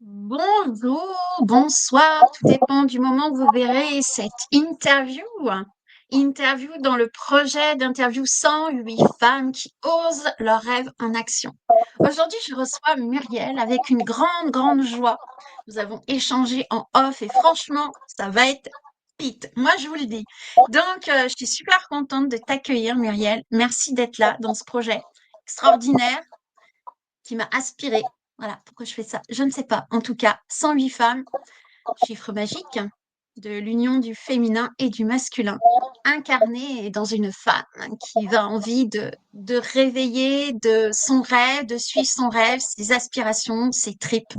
Bonjour, bonsoir, tout dépend du moment où vous verrez cette interview. Interview dans le projet d'interview 108 femmes qui osent leurs rêves en action. Aujourd'hui, je reçois Muriel avec une grande, grande joie. Nous avons échangé en off et franchement, ça va être pite. Moi, je vous le dis. Donc, je suis super contente de t'accueillir, Muriel. Merci d'être là dans ce projet extraordinaire qui m'a aspiré. Voilà, pourquoi je fais ça? Je ne sais pas. En tout cas, 108 femmes, chiffre magique de l'union du féminin et du masculin, incarné dans une femme qui a envie de réveiller de son rêve, de suivre son rêve, ses aspirations, ses tripes.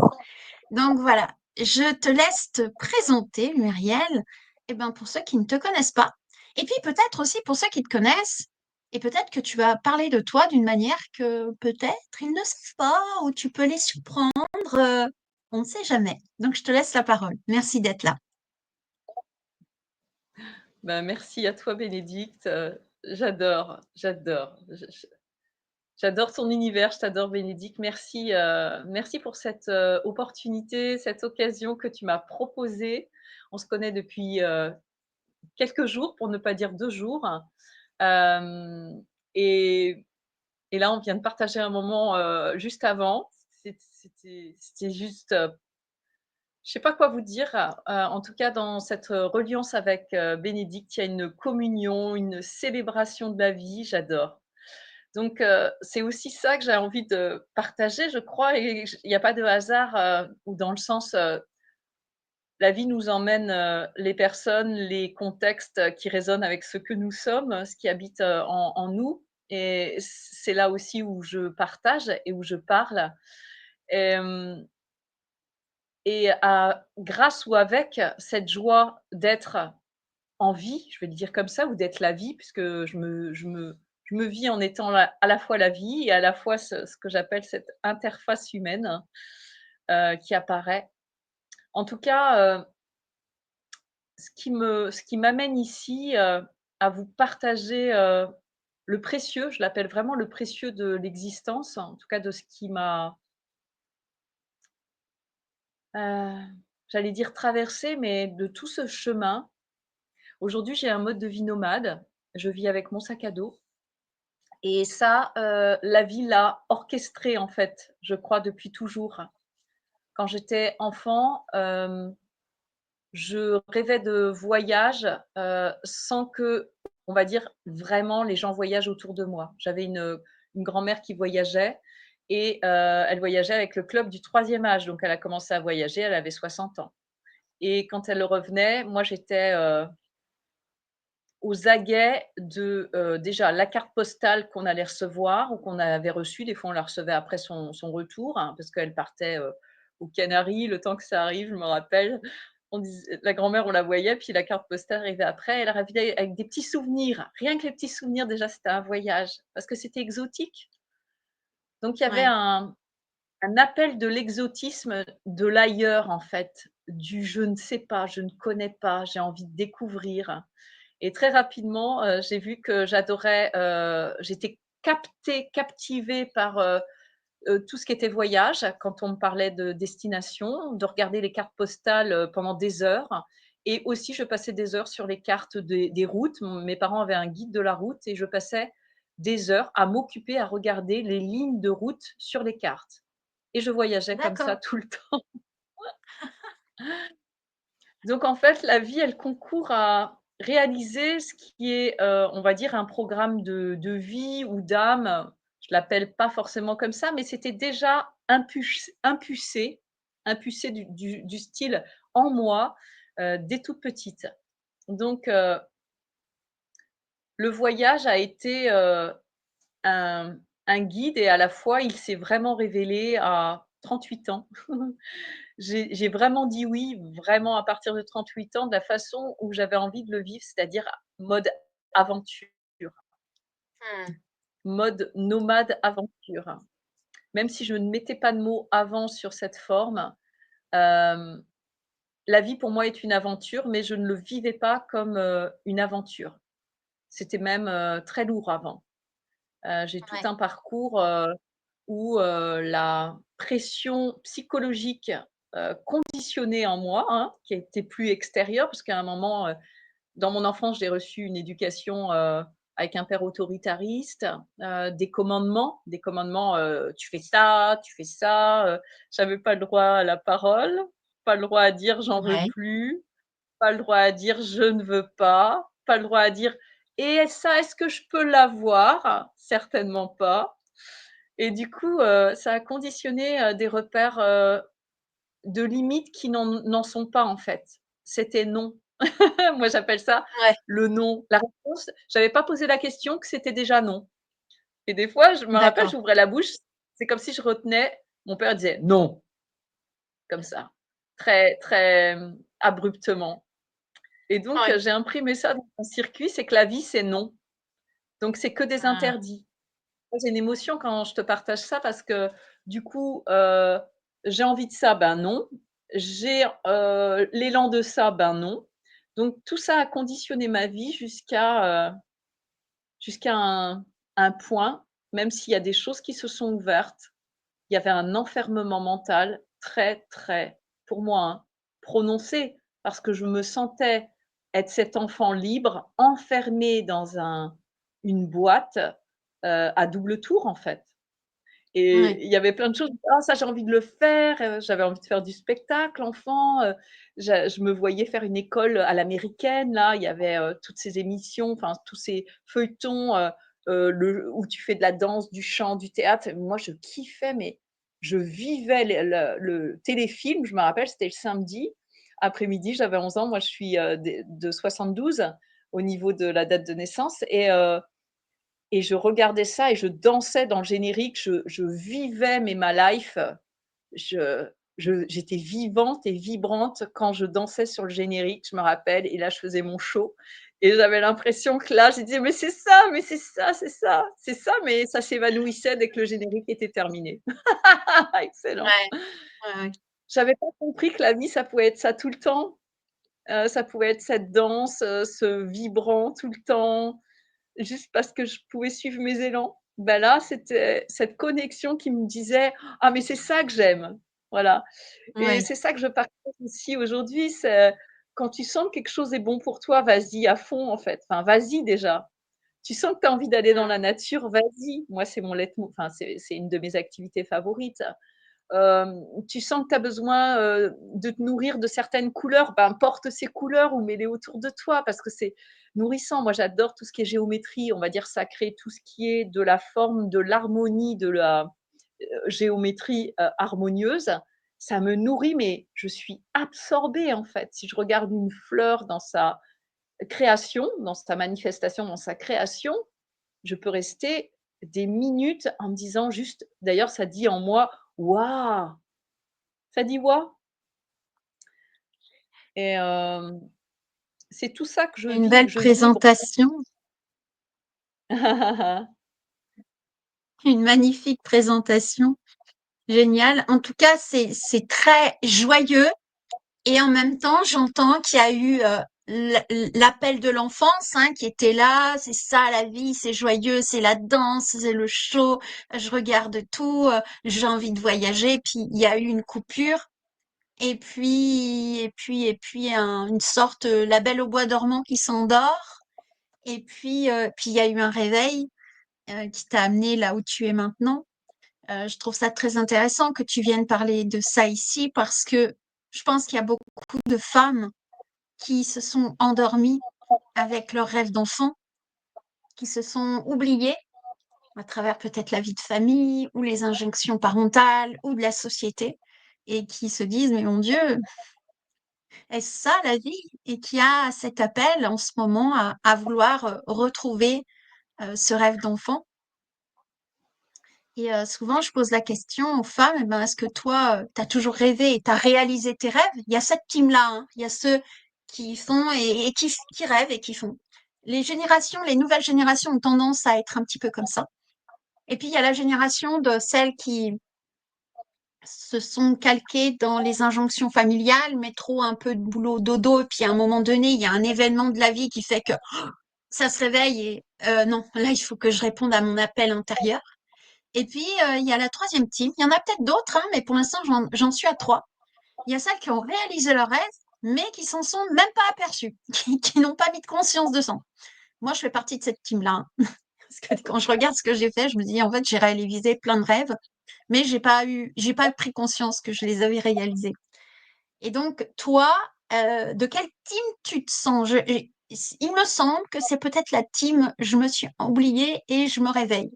Donc voilà, je te laisse te présenter, Muriel, et ben pour ceux qui ne te connaissent pas. Et puis peut-être aussi pour ceux qui te connaissent, et peut-être que tu vas parler de toi d'une manière que peut-être ils ne savent pas, ou tu peux les surprendre, on ne sait jamais. Donc je te laisse la parole. Merci d'être là. Ben, merci à toi Bénédicte, j'adore. J'adore ton univers, je t'adore Bénédicte. Merci, merci pour cette, opportunité, cette occasion que tu m'as proposée. On se connaît depuis, quelques jours, pour ne pas dire 2 jours. Hem et et là, on vient de partager un moment, juste avant. C'était juste, je sais pas quoi vous dire. En tout cas, dans cette, reliance avec, Bénédicte, il y a une communion, une célébration de la vie, j'adore. Donc c'est aussi ça que j'ai envie de partager, je crois, et il n'y a pas de hasard, ou dans le sens, la vie nous emmène, les personnes, les contextes, qui résonnent avec ce que nous sommes, ce qui habite, en nous, et c'est là aussi où je partage et où je parle. Hem et à grâce ou avec cette joie d'être en vie, je vais le dire comme ça, ou d'être la vie, puisque je me vis en étant à la fois la vie et à la fois ce que j'appelle cette interface humaine, qui apparaît. En tout cas, ce qui m'amène ici, à vous partager, le précieux, je l'appelle vraiment le précieux de l'existence, en tout cas de ce qui m'a, heu, j'allais dire traversé, mais de tout ce chemin. Aujourd'hui, j'ai un mode de vie nomade. Je vis avec mon sac à dos. Et ça, la vie l'a orchestré, en fait, je crois depuis toujours. Quand j'étais enfant, je rêvais de voyages, sans que, on va dire, vraiment les gens voyagent autour de moi. J'avais une grand-mère qui voyageait, et elle voyageait avec le club du troisième âge, donc elle a commencé à voyager, elle avait 60 ans, et quand elle revenait, moi j'étais, aux aguets de, déjà la carte postale qu'on allait recevoir ou qu'on avait reçue. Des fois, on la recevait après son retour, hein, parce qu'elle partait, aux Canaries, le temps que ça arrive, je me rappelle. La grand-mère, on la voyait, puis la carte postale arrivait après. Elle arrivait avec des petits souvenirs. Rien que les petits souvenirs, déjà, c'était un voyage, parce que c'était exotique. Donc il y avait Ouais, un appel de l'exotisme, de l'ailleurs, en fait, du je ne sais pas, je ne connais pas, j'ai envie de découvrir. Et très rapidement, j'ai vu que j'étais captivée par, tout ce qui était voyage. Quand on me parlait de destination, de regarder les cartes postales, pendant des heures, et aussi je passais des heures sur les cartes des routes. Mes parents avaient un guide de la route, et je passais des heures à m'occuper à regarder les lignes de route sur les cartes, et je voyageais comme ça d'accord. tout le temps. Donc en fait, la vie, elle concourt à réaliser ce qui est, on va dire, un programme de vie ou d'âme. Je l'appelle pas forcément comme ça, mais c'était déjà impulsé du style en moi, dès toute petite. Donc le voyage a été, un guide, et à la fois, il s'est vraiment révélé à 38 ans. J'ai vraiment dit oui, vraiment à partir de 38 ans, de la façon où j'avais envie de le vivre, c'est-à-dire mode aventure, Hmm. mode nomade aventure. Même si je ne mettais pas de mots avant sur cette forme, hem, la vie pour moi est une aventure, mais je ne le vivais pas comme, une aventure. C'était même, très lourd avant. J'ai tout Ouais, un parcours, où, la pression psychologique conditionné en moi, hein, qui était plus extérieur, parce qu'à un moment, dans mon enfance, j'ai reçu une éducation avec un père autoritariste, des commandements tu fais ça. J'avais pas le droit à la parole, pas le droit à dire j'en veux Ouais, plus, pas le droit à dire je ne veux pas, pas le droit à dire et ça, est-ce que je peux l'avoir? Certainement pas. Et du coup, ça a conditionné des repères de limites qui n'en sont pas en fait. C'était non. Moi, j'appelle ça ouais, le non. La réponse, j'avais pas posé la question que c'était déjà non. Et des fois, je me rappelle, d'accord. j'ouvrais la bouche, c'est comme si je retenais, mon père disait: «Non», comme ça, très, très, abruptement. Et donc, Ouais. j'ai imprimé ça dans mon circuit, c'est que la vie, c'est non. Donc c'est que des Ah, interdits. Moi, j'ai une émotion quand je te partage ça parce que du coup, j'ai envie de ça, ben non. J'ai, l'élan de ça, ben non. Donc tout ça a conditionné ma vie jusqu'à un point, même s'il y a des choses qui se sont ouvertes, il y avait un enfermement mental très, très, pour moi, hein, prononcé, parce que je me sentais être cet enfant libre, enfermé dans une boîte, à double tour, en fait. ouais. Et il y avait plein de choses, «Ah ça j'ai envie de le faire», j'avais envie de faire du spectacle enfant, je me voyais faire une école à l'américaine là, il y avait, toutes ces émissions, enfin tous ces feuilletons, le où tu fais de la danse, du chant, du théâtre. Moi je kiffais, mais je vivais le téléfilm. Je me rappelle, c'était le samedi après-midi, j'avais 11 ans, moi je suis, de 72 au niveau de la date de naissance et je regardais ça et je dansais dans le générique, je vivais mais ma life, je j'étais vivante et vibrante quand je dansais sur le générique, je me rappelle et là je faisais mon show et j'avais l'impression que là, je disais: «Mais c'est ça, mais c'est ça, c'est ça, c'est ça», mais ça s'évanouissait dès que le générique était terminé. Excellent. Ouais, ouais, ouais. J'avais pas compris que la vie, ça pouvait être ça tout le temps, ça pouvait être cette danse, ce vibrant tout le temps, juste parce que je pouvais suivre mes élans. Bah, là, c'était cette connexion qui me disait: «Ah mais c'est ça que j'aime». Voilà et Ouais. c'est ça que je partage aussi aujourd'hui, c'est quand tu sens que quelque chose est bon pour toi, vas-y à fond en fait, enfin vas-y déjà. Tu sens que tu as envie d'aller dans Mmh. la nature, vas-y. Moi, c'est mon enfin c'est une de mes activités favorites. Tu sens que tu as besoin, de te nourrir de certaines couleurs, ben, porte ces couleurs ou mets-les autour de toi parce que c'est nourrissant. Moi, j'adore tout ce qui est géométrie, on va dire sacré, tout ce qui est de la forme, de l'harmonie, de la, géométrie, harmonieuse. Ça me nourrit, mais je suis absorbée, en fait. Si je regarde une fleur dans sa création, dans sa manifestation, dans sa création, je peux rester des minutes en me disant juste d'ailleurs ça dit en moi: «Waouh!» Ça dit «waouh» et c'est tout ça que Une belle je vibre. présentation, une magnifique présentation. Génial. En tout cas, c'est très joyeux et en même temps, j'entends qu'il y a eu l'appel de l'enfance hein, qui était là. C'est ça la vie, c'est joyeux, c'est la danse, c'est le show. Je regarde tout, j'ai envie de voyager. Puis il y a eu une coupure et puis une sorte la Belle au bois dormant qui s'endort. Et puis il y a eu un réveil qui t'a amené là où tu es maintenant. Je trouve ça très intéressant que tu viennes parler de ça ici parce que je pense qu'il y a beaucoup de femmes qui se sont endormies avec leurs rêves d'enfant, qui se sont oubliées à travers peut-être la vie de famille ou les injonctions parentales ou de la société et qui se disent mais mon Dieu, est-ce ça la vie? Et qui a cet appel en ce moment à vouloir retrouver ce rêve d'enfant. Et souvent, je pose la question aux femmes, eh ben, est-ce que toi, tu as toujours rêvé et tu as réalisé tes rêves? Il y a cette team-là, hein. Il y a ceux qui font et qui rêvent et qui font. Les nouvelles générations ont tendance à être un petit peu comme ça. Et puis, il y a la génération de celles qui se sont calquées dans les injonctions familiales, mais trop un peu de boulot dodo. Et puis, à un moment donné, il y a un événement de la vie qui fait que ça se réveille et non, là, il faut que je réponde à mon appel intérieur. Et puis, il y a la troisième team. Il y en a peut-être d'autres, hein, mais pour l'instant, j'en suis à trois. il y a celles qui ont réalisé leur rêve, mais qui s'en sont même pas aperçues, qui n'ont pas mis de conscience de ça. Moi, je fais partie de cette team-là, hein. Parce que quand je regarde ce que j'ai fait, je me dis, en fait, j'ai réalisé plein de rêves, mais j'ai pas pris conscience que je les avais réalisés. Et donc, toi, de quelle team tu te sens? Il me semble que c'est peut-être la team je me suis oubliée et je me réveille.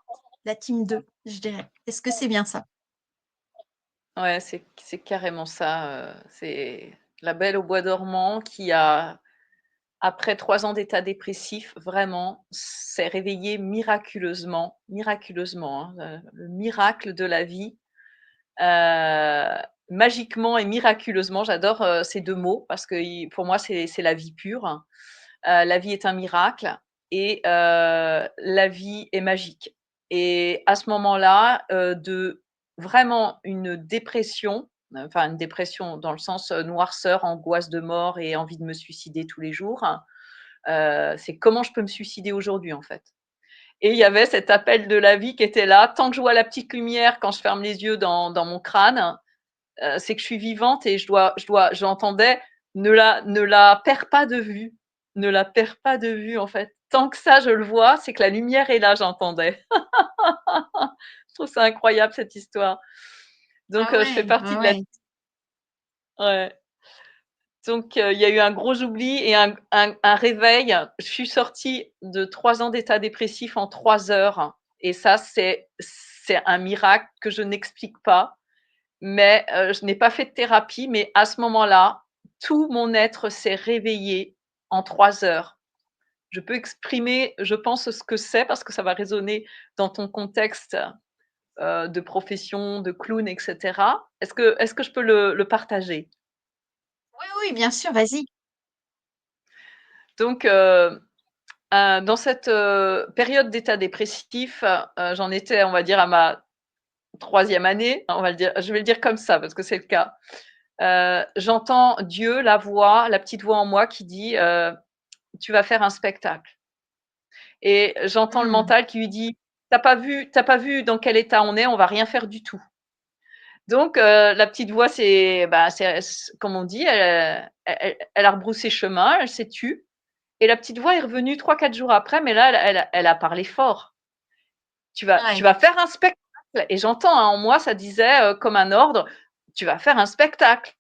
La team 2, je dirais. Est-ce que c'est bien ça? Ouais, c'est carrément ça, c'est la belle au bois dormant qui a, après 3 ans d'état dépressif, vraiment s'est réveillée miraculeusement, miraculeusement, hein, le miracle de la vie, magiquement et miraculeusement. J'adore, ces 2 mots parce que pour moi, c'est la vie pure. La vie est un miracle et la vie est magique et à ce moment-là, de vraiment une dépression, enfin une dépression dans le sens, noirceur, angoisse de mort et envie de me suicider tous les jours, c'est comment je peux me suicider aujourd'hui, en fait? Et il y avait cet appel de la vie qui était là. Tant que je vois la petite lumière quand je ferme les yeux dans mon crâne, c'est que je suis vivante et j'entendais: Ne la perds pas de vue, ne la perds pas de vue», en fait. Tant que ça, je le vois, c'est que la lumière est là, j'entendais. Je trouve ça incroyable cette histoire. Donc, Ah je fais ouais, partie ouais, de la ouais. ouais. Donc, il y a eu un gros oubli et un réveil. Je suis sortie de 3 ans d'état dépressif en 3 heures et ça, c'est un miracle que je n'explique pas. Mais je n'ai pas fait de thérapie, mais à ce moment-là, tout mon être s'est réveillé en 3 heures. Je peux exprimer, je pense, ce que c'est parce que ça va résonner dans ton contexte, de profession, de clown et cetera. Est-ce que je peux le partager? Oui, oui, bien sûr, vas-y. Donc dans cette, période d'état dépressif, j'en étais, on va dire, à ma troisième année, on va le dire, je vais le dire comme ça parce que c'est le cas. J'entends Dieu, la petite voix en moi qui dit, «Tu vas faire un spectacle» et j'entends le Mmh. mental qui lui dit: «Tu as pas vu dans quel état on est, on va rien faire du tout». Donc la petite voix c'est comme on dit, elle a rebroussé chemin, elle s'est tue et la petite voix est revenue 3, 4 jours après, mais là, elle a parlé fort. «Tu Ouais, vas faire un spectacle» et j'entends, hein, en moi, ça disait, comme un ordre: «Tu vas faire un spectacle».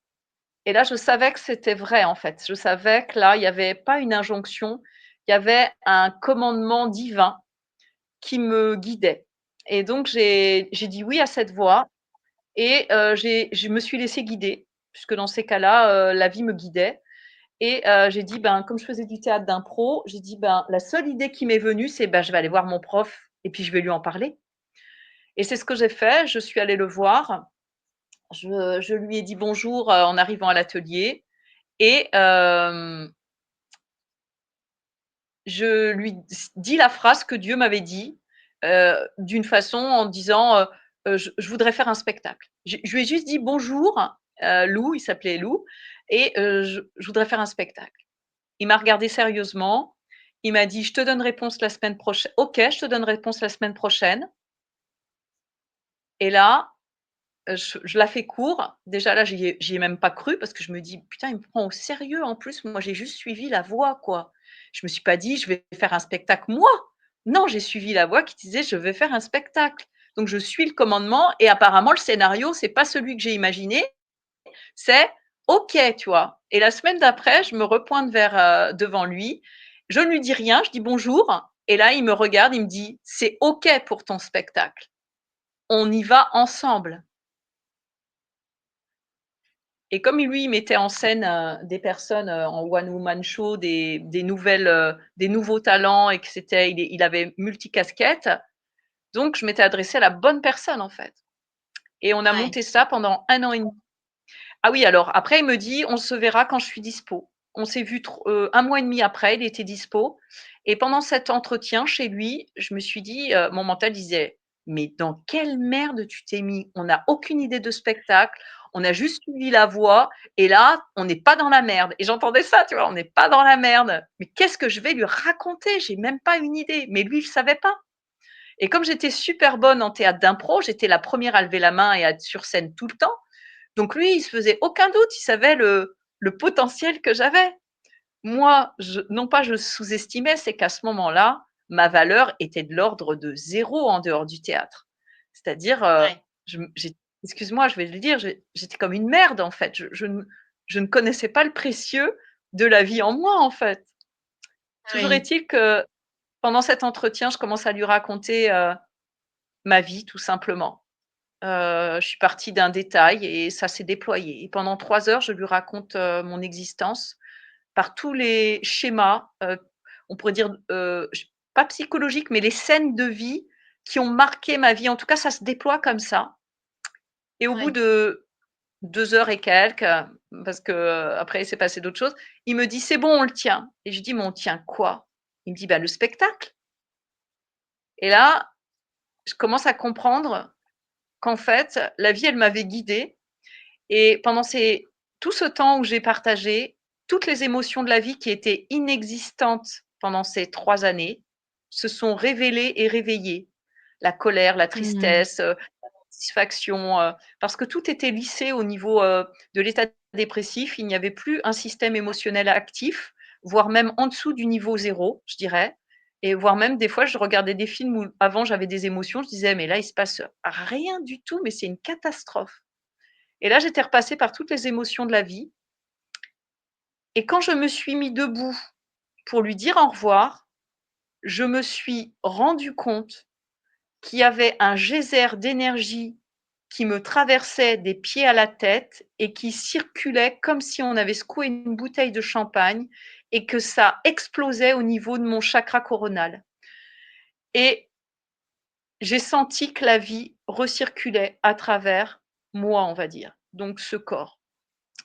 Et là, je savais que c'était vrai, en fait. Je savais que là, il y avait pas une injonction, il y avait un commandement divin qui me guidait. Et donc j'ai dit oui à cette voix et je me suis laissée guider, puisque dans ces cas-là, la vie me guidait et j'ai dit: «Ben», comme je faisais du théâtre d'impro, j'ai dit: «Ben, la seule idée qui m'est venue, c'est, ben, je vais aller voir mon prof et puis je vais lui en parler» et c'est ce que j'ai fait. Je suis allée le voir, je lui ai dit bonjour, en arrivant à l'atelier et je lui dis la phrase que Dieu m'avait dit, d'une façon en disant, «Je voudrais faire un spectacle». Je lui ai juste dit: «Bonjour, Lou», il s'appelait Lou et «Je voudrais faire un spectacle». Il m'a regardé sérieusement, il m'a dit: «Je te donne réponse la semaine prochaine». «OK, je te donne réponse la semaine prochaine» et là, je la fais court. Déjà là, j'y ai même pas cru parce que je me dis: «Putain, il me prend au sérieux en plus, moi j'ai juste suivi la voix, quoi». Je me suis pas dit: «Je vais faire un spectacle moi». Non, j'ai suivi la voix qui disait: «Je vais faire un spectacle». Donc je suis le commandement et apparemment le scénario, c'est pas celui que j'ai imaginé, c'est OK, tu vois? Et la semaine d'après, je me repointe devant lui, je ne lui dis rien, je dis: «Bonjour» et là il me regarde, il me dit: «C'est OK pour ton spectacle. On y va ensemble». Et comme lui, il mettait en scène, des personnes, en one woman show, des nouveaux talents et que il avait multicasquettes, donc je m'étais adressée à la bonne personne, en fait et on a ouais. monté ça pendant 1 an et demi. Ah oui, alors après il me dit: «On se verra quand je suis dispo». On s'est vu 1 mois et demi après, il était dispo et pendant cet entretien chez lui, je me suis dit, mon mental disait: «Mais dans quelle merde tu t'es mis? On n'a aucune idée de spectacle, on a juste suivi la voix et là, on n'est pas dans la merde» et j'entendais ça, tu vois? «On n'est pas dans la merde, mais qu'est-ce que je vais lui raconter? J'ai même pas une idée». Mais lui, il savait pas et comme j'étais super bonne en théâtre d'impro, j'étais la première à lever la main et à être sur scène tout le temps. Donc lui, il se faisait aucun doute, il savait le potentiel que j'avais. Moi, non pas je sous-estimais, c'est qu'à ce moment-là, ma valeur était de l'ordre de 0 en dehors du théâtre. C'est-à-dire, Ouais. excuse-moi, je vais le dire, j'étais comme une merde en fait. Je ne connaissais pas le précieux de la vie en moi en fait. Toujours Oui. est-il que pendant cet entretien, je commence à lui raconter ma vie tout simplement. Je suis partie d'un détail et ça s'est déployé. Et pendant 3 heures, je lui raconte mon existence par tous les schémas, on pourrait dire, pas psychologiques, mais les scènes de vie qui ont marqué ma vie. En tout cas, ça se déploie comme ça. Et au bout Ouais. de 2 heures et quelques, parce que après il s'est passé d'autres choses, il me dit: «C'est bon, on le tient». Et je dis: «Mais on tient quoi?» Il me dit: «Bah, le spectacle». Et là, je commence à comprendre qu'en fait, la vie, elle m'avait guidée. Et pendant tout ce temps où j'ai partagé, toutes les émotions de la vie qui étaient inexistantes pendant ces 3 années se sont révélées et réveillées. La colère, la Mmh. tristesse, la satisfaction, parce que tout était lissé au niveau, de l'état dépressif. Il n'y avait plus un système émotionnel actif, voire même en dessous du niveau zéro, je dirais. Et voire même des fois, je regardais des films où avant j'avais des émotions, je disais: «Mais là, il se passe rien du tout, mais c'est une catastrophe». Et là, j'étais repassée par toutes les émotions de la vie. Et quand je me suis mis debout pour lui dire au revoir, je me suis rendu compte qu'il y avait un geyser d'énergie qui me traversait des pieds à la tête et qui circulait comme si on avait secoué une bouteille de champagne et que ça explosait au niveau de mon chakra coronal. Et j'ai senti que la vie recirculait à travers moi, on va dire, donc ce corps.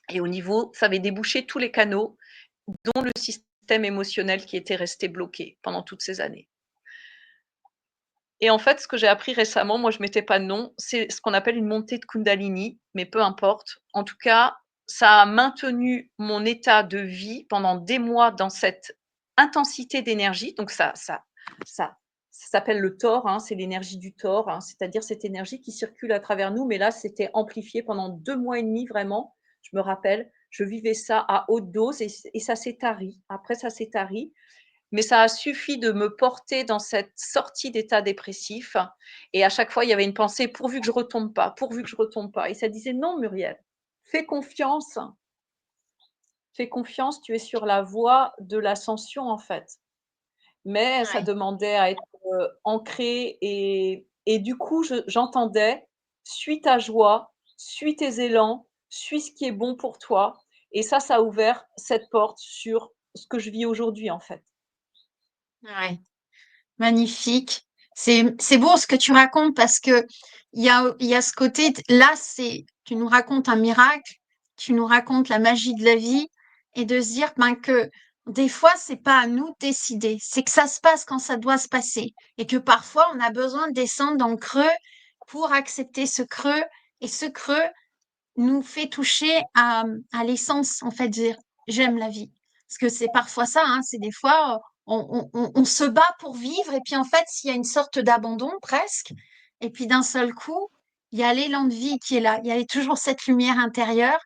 Et au niveau, ça avait débouché tous les canaux, dont le système émotionnel qui était resté bloqué pendant toutes ces années. Et en fait, ce que j'ai appris récemment, moi je ne mettais pas de nom, c'est ce qu'on appelle une montée de Kundalini, mais peu importe. En tout cas, ça a maintenu mon état de vie pendant des mois dans cette intensité d'énergie. Donc ça, ça s'appelle le Thor, hein, c'est l'énergie du Thor, hein, c'est-à-dire cette énergie qui circule à travers nous. Mais là, c'était amplifié pendant 2 mois et demi, vraiment. Je me rappelle, je vivais ça à haute dose et ça s'est tari. Après, ça s'est tari. Mais ça a suffi de me porter dans cette sortie d'état dépressif. Et à chaque fois, il y avait une pensée: «Pourvu que je retombe pas, pourvu que je retombe pas». Et ça disait: «Non Muriel, fais confiance, fais confiance, tu es sur la voie de l'ascension en fait». Mais ça Ouais. demandait à être, ancré et du coup, j'entendais: «Suis ta joie, suis tes élans, suis ce qui est bon pour toi». Et ça a ouvert cette porte sur ce que je vis aujourd'hui en fait. Ouais. Magnifique. C'est beau ce que tu racontes parce que il y a ce côté là, c'est tu nous racontes un miracle, tu nous racontes la magie de la vie et de se dire ben, que des fois c'est pas à nous de décider, c'est que ça se passe quand ça doit se passer et que parfois on a besoin de descendre dans le creux pour accepter ce creux et ce creux nous fait toucher à l'essence, en fait, dire j'aime la vie. Parce que c'est parfois ça, hein, c'est des fois, on se bat pour vivre, et puis en fait, s'il y a une sorte d'abandon presque, et puis d'un seul coup, il y a l'élan de vie qui est là, il y a toujours cette lumière intérieure,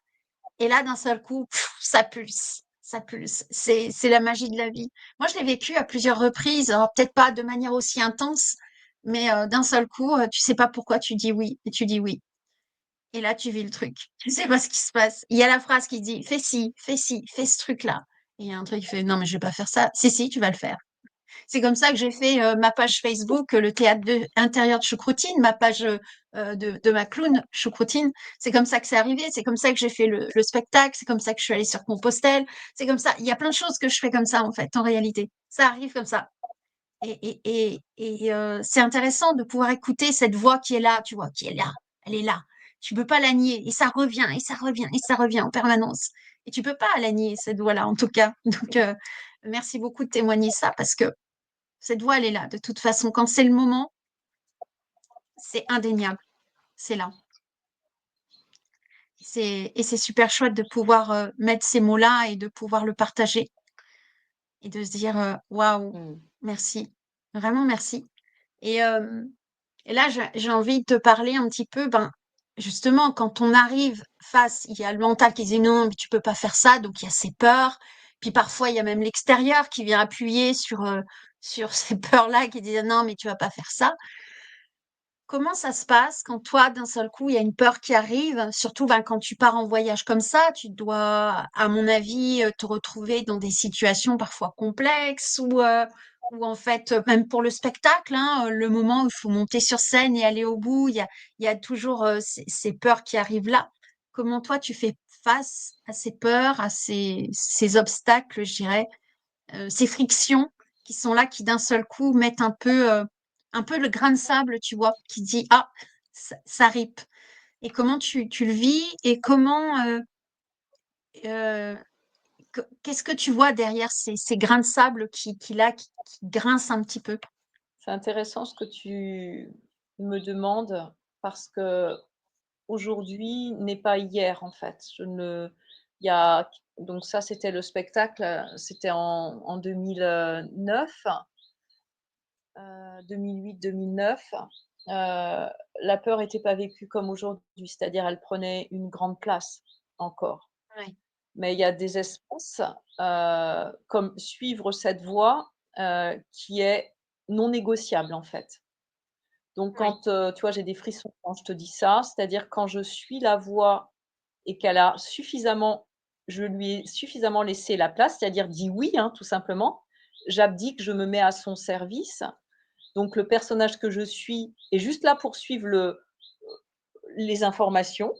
et là, d'un seul coup, ça pulse. Ça pulse. C'est la magie de la vie. Moi, je l'ai vécu à plusieurs reprises, alors peut-être pas de manière aussi intense, mais d'un seul coup, tu sais pas pourquoi tu dis oui, et tu dis oui. Et là, tu vis le truc. Tu sais pas ce qui se passe. Il y a la phrase qui dit: fais ci, fais ce truc-là». Et il y a un truc qui fait: «Non, mais je vais pas faire ça». Si, si, tu vas le faire. C'est comme ça que j'ai fait, ma page Facebook, le théâtre intérieur de Choucroutine, ma page, de ma clown Choucroutine. C'est comme ça que c'est arrivé. C'est comme ça que j'ai fait le spectacle. C'est comme ça que je suis allée sur Compostelle. C'est comme ça. Il y a plein de choses que je fais comme ça, en fait, en réalité. Ça arrive comme ça. C'est intéressant de pouvoir écouter cette voix qui est là, tu vois? Qui est là. Elle est là. Tu peux pas la nier et ça revient et ça revient et ça revient en permanence et tu peux pas la nier cette voix-là, en tout cas. Donc merci beaucoup de témoigner ça parce que cette voix, elle est là. De toute façon, quand c'est le moment, c'est indéniable. C'est là. C'est super chouette de pouvoir, mettre ces mots-là et de pouvoir le partager et de se dire, «Waouh, Mmh. merci. Vraiment merci». Et hem Et là, j'ai envie de te parler un petit peu, ben, justement, quand on arrive face, il y a le mental qui dit non, mais tu peux pas faire ça, donc il y a ces peurs. Puis parfois, il y a même l'extérieur qui vient appuyer sur ces peurs-là, qui dit non, mais tu vas pas faire ça. Comment ça se passe quand toi, d'un seul coup, il y a une peur qui arrive? Surtout ben, quand tu pars en voyage comme ça, tu dois, à mon avis, te retrouver dans des situations parfois complexes ou en fait, même pour le spectacle, hein, le moment où il faut monter sur scène et aller au bout, il y a toujours ces peurs qui arrivent là. Comment toi, tu fais face à ces peurs, à ces obstacles, je dirais? Ces frictions qui sont là, qui d'un seul coup mettent un peu le grain de sable, tu vois, qui dit ah, ça rip. Et comment tu le vis et comment euh, qu'est-ce que tu vois derrière ces grains de sable qui grincent un petit peu? C'est intéressant ce que tu me demandes parce que aujourd'hui n'est pas hier en fait. Je ne il y a donc ça c'était le spectacle, c'était en 2009, 2008-2009. La peur était pas vécue comme aujourd'hui, c'est-à-dire elle prenait une grande place encore. Ouais, Mais il y a des espaces, comme suivre cette voie, qui est non négociable en fait. Donc ouais, quand, tu vois, j'ai des frissons quand je te dis ça, c'est-à-dire quand je suis la voix et qu'elle a suffisamment je lui ai suffisamment laissé la place, c'est-à-dire dit oui, hein, tout simplement. J'abdique, je me mets à son service. Donc le personnage que je suis est juste là pour suivre les informations,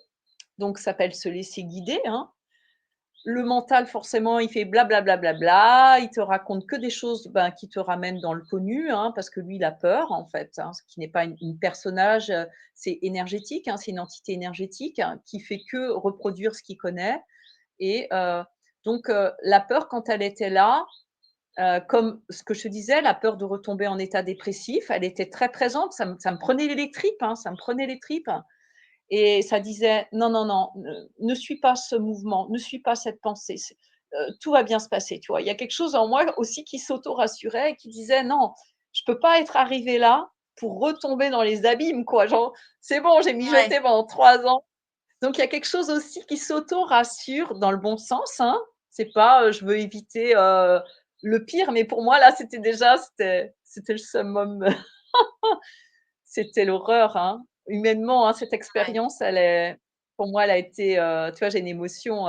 donc ça s'appelle se laisser guider, hein. Le mental, forcément, il fait bla bla bla bla bla, il te raconte que des choses, ben, qui te ramènent dans le connu, hein, parce que lui, il a peur, en fait, hein, ce qui n'est pas une personnage, c'est énergétique, hein, c'est une entité énergétique, hein, qui fait que reproduire ce qu'il connaît et donc la peur, quand elle était là, comme ce que je te disais, la peur de retomber en état dépressif, elle était très présente, ça me prenait les tripes, hein, ça me prenait les tripes. Et ça disait: «Non, non, non, ne suis pas ce mouvement, ne suis pas cette pensée, tout va bien se passer», tu vois? Il y a quelque chose en moi aussi qui s'auto-rassurait et qui disait: «Non, je peux pas être arrivé là pour retomber dans les abîmes, quoi». Genre, c'est bon, j'ai ouais, mijoté pendant 3 ans. Donc il y a quelque chose aussi qui s'auto-rassure dans le bon sens, hein. C'est pas, je veux éviter, le pire, mais pour moi là, c'était le summum. C'était l'horreur, hein. Humainement, hein, cette ouais, expérience, elle est pour moi, elle a été, tu vois, j'ai une émotion,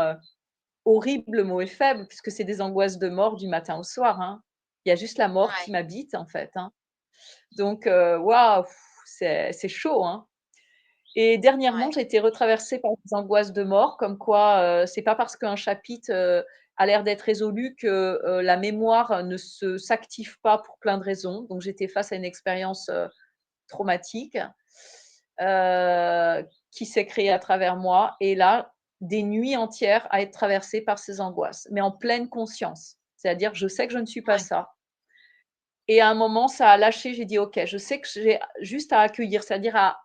horrible, le mot est faible, puisque c'est des angoisses de mort du matin au soir, hein. Il y a juste la mort qui ouais, m'habite, en fait, hein. Donc waouh, c'est chaud, hein. Et dernièrement, ouais, j'ai été retraversée par des angoisses de mort, comme quoi, c'est pas parce qu'un chapitre, a l'air d'être résolu que, la mémoire ne s'active pas pour plein de raisons. Donc j'étais face à une expérience, traumatique, qui s'est créée à travers moi et là, des nuits entières à être traversées par ces angoisses, mais en pleine conscience. C'est-à-dire, je sais que je ne suis pas ouais, ça et à un moment, ça a lâché, j'ai dit: «OK, je sais que j'ai juste à accueillir», c'est-à-dire à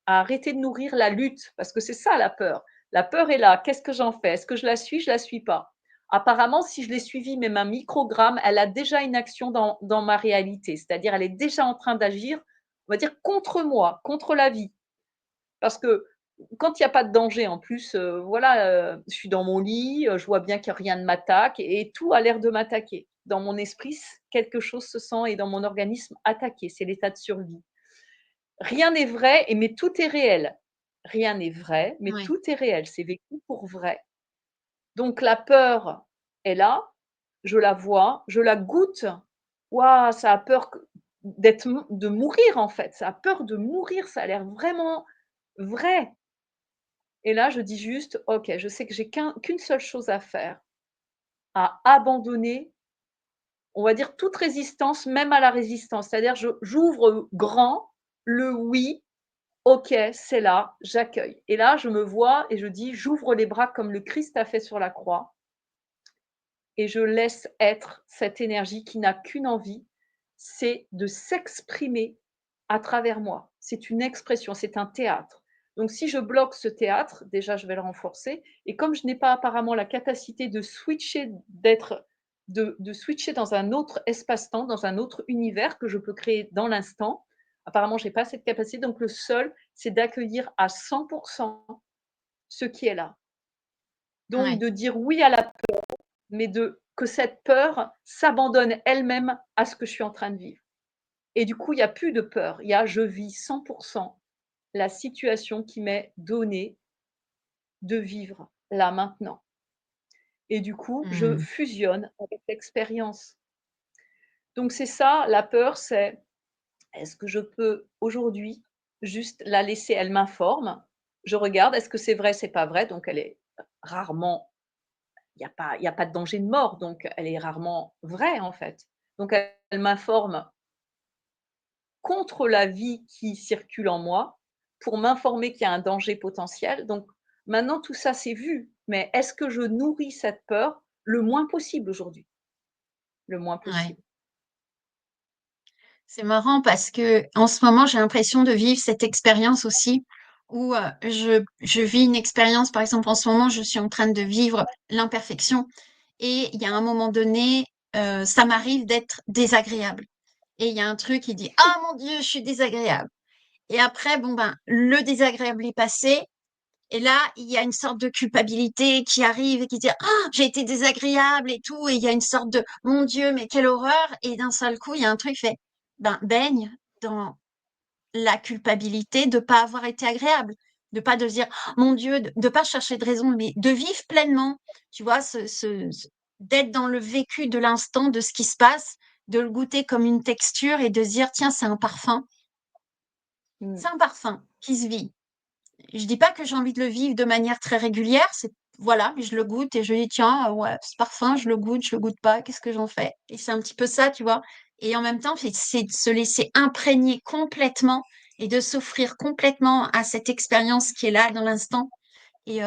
arrêter de nourrir la lutte, parce que c'est ça la peur. La peur est là, qu'est-ce que j'en fais? Est-ce que je la suis? Je la suis pas. Apparemment, si je l'ai suivie même un microgramme, elle a déjà une action dans ma réalité, c'est-à-dire elle est déjà en train d'agir, on va dire contre moi, contre la vie. Parce que quand il y a pas de danger en plus, voilà, je suis dans mon lit, je vois bien que rien ne m'attaque et tout a l'air de m'attaquer. Dans mon esprit, quelque chose se sent et dans mon organisme attaqué, c'est l'état de survie. Rien n'est vrai mais tout est réel. Rien n'est vrai, mais ouais, tout est réel, c'est vécu pour vrai. Donc la peur est là, je la vois, je la goûte. Waouh, ça a peur de mourir en fait, ça a peur de mourir, ça a l'air vraiment vrai. Et là, je dis juste: «OK, je sais que j'ai qu'une seule chose à faire, à abandonner, on va dire toute résistance, même à la résistance». C'est-à-dire j'ouvre grand le oui, OK, c'est là, j'accueille. Et là, je me vois et je dis: «J'ouvre les bras comme le Christ a fait sur la croix et je laisse être cette énergie qui n'a qu'une envie, c'est de s'exprimer à travers moi. C'est une expression, c'est un théâtre. Donc si je bloque ce théâtre, déjà je vais le renforcer et comme je n'ai pas apparemment la capacité de switcher, de switcher dans un autre espace-temps, dans un autre univers que je peux créer dans l'instant, apparemment je n'ai pas cette capacité, donc le seul c'est d'accueillir à 100 ce qui est là. Donc Ouais. de dire oui à la mais que cette peur s'abandonne elle-même à ce que je suis en train de vivre. Et du coup, il y a plus de peur, il y a je vis 100 la situation qui m'est donnée de vivre là, maintenant. Et du coup, je Mmh. fusionne avec l'expérience. Donc c'est ça, la peur, c'est: est-ce que je peux aujourd'hui juste la laisser, elle m'informe, je regarde, est-ce que c'est vrai, c'est pas vrai? Donc elle est rarement, il y a pas de danger de mort, donc elle est rarement vraie, en fait. Donc elle m'informe contre la vie qui circule en moi, pour m'informer qu'il y a un danger potentiel. Donc maintenant tout ça c'est vu, mais est-ce que je nourris cette peur? Le moins possible aujourd'hui, le moins Ouais. possible. C'est marrant parce que en ce moment, j'ai l'impression de vivre cette expérience aussi où je vis une expérience, par exemple, en ce moment, je suis en train de vivre l'imperfection et il y a un moment donné, ça m'arrive d'être désagréable. Et il y a un truc qui dit, ah mon Dieu, je suis désagréable. Et après, bon ben, le désagréable est passé. Et là, il y a une sorte de culpabilité qui arrive et qui dit, ah, j'ai été désagréable et tout. Et il y a une sorte de, mon Dieu, mais quelle horreur. Et d'un seul coup, il y a un truc qui fait, ben, baigne dans la culpabilité de pas avoir été agréable, de pas de dire, oh, mon Dieu, de pas chercher de raison, mais de vivre pleinement, tu vois, d'être dans le vécu de l'instant, de ce qui se passe, de le goûter comme une texture et de se dire, tiens, Mmh. c'est un parfum qui se vit. Je dis pas que j'ai envie de le vivre de manière très régulière, c'est voilà, mais je le goûte et je dis tiens, ouais, ce parfum, je le goûte pas, qu'est-ce que j'en fais? Et c'est un petit peu ça, tu vois. Et en même temps, c'est de se laisser imprégner complètement et de s'offrir complètement à cette expérience qui est là dans l'instant. Et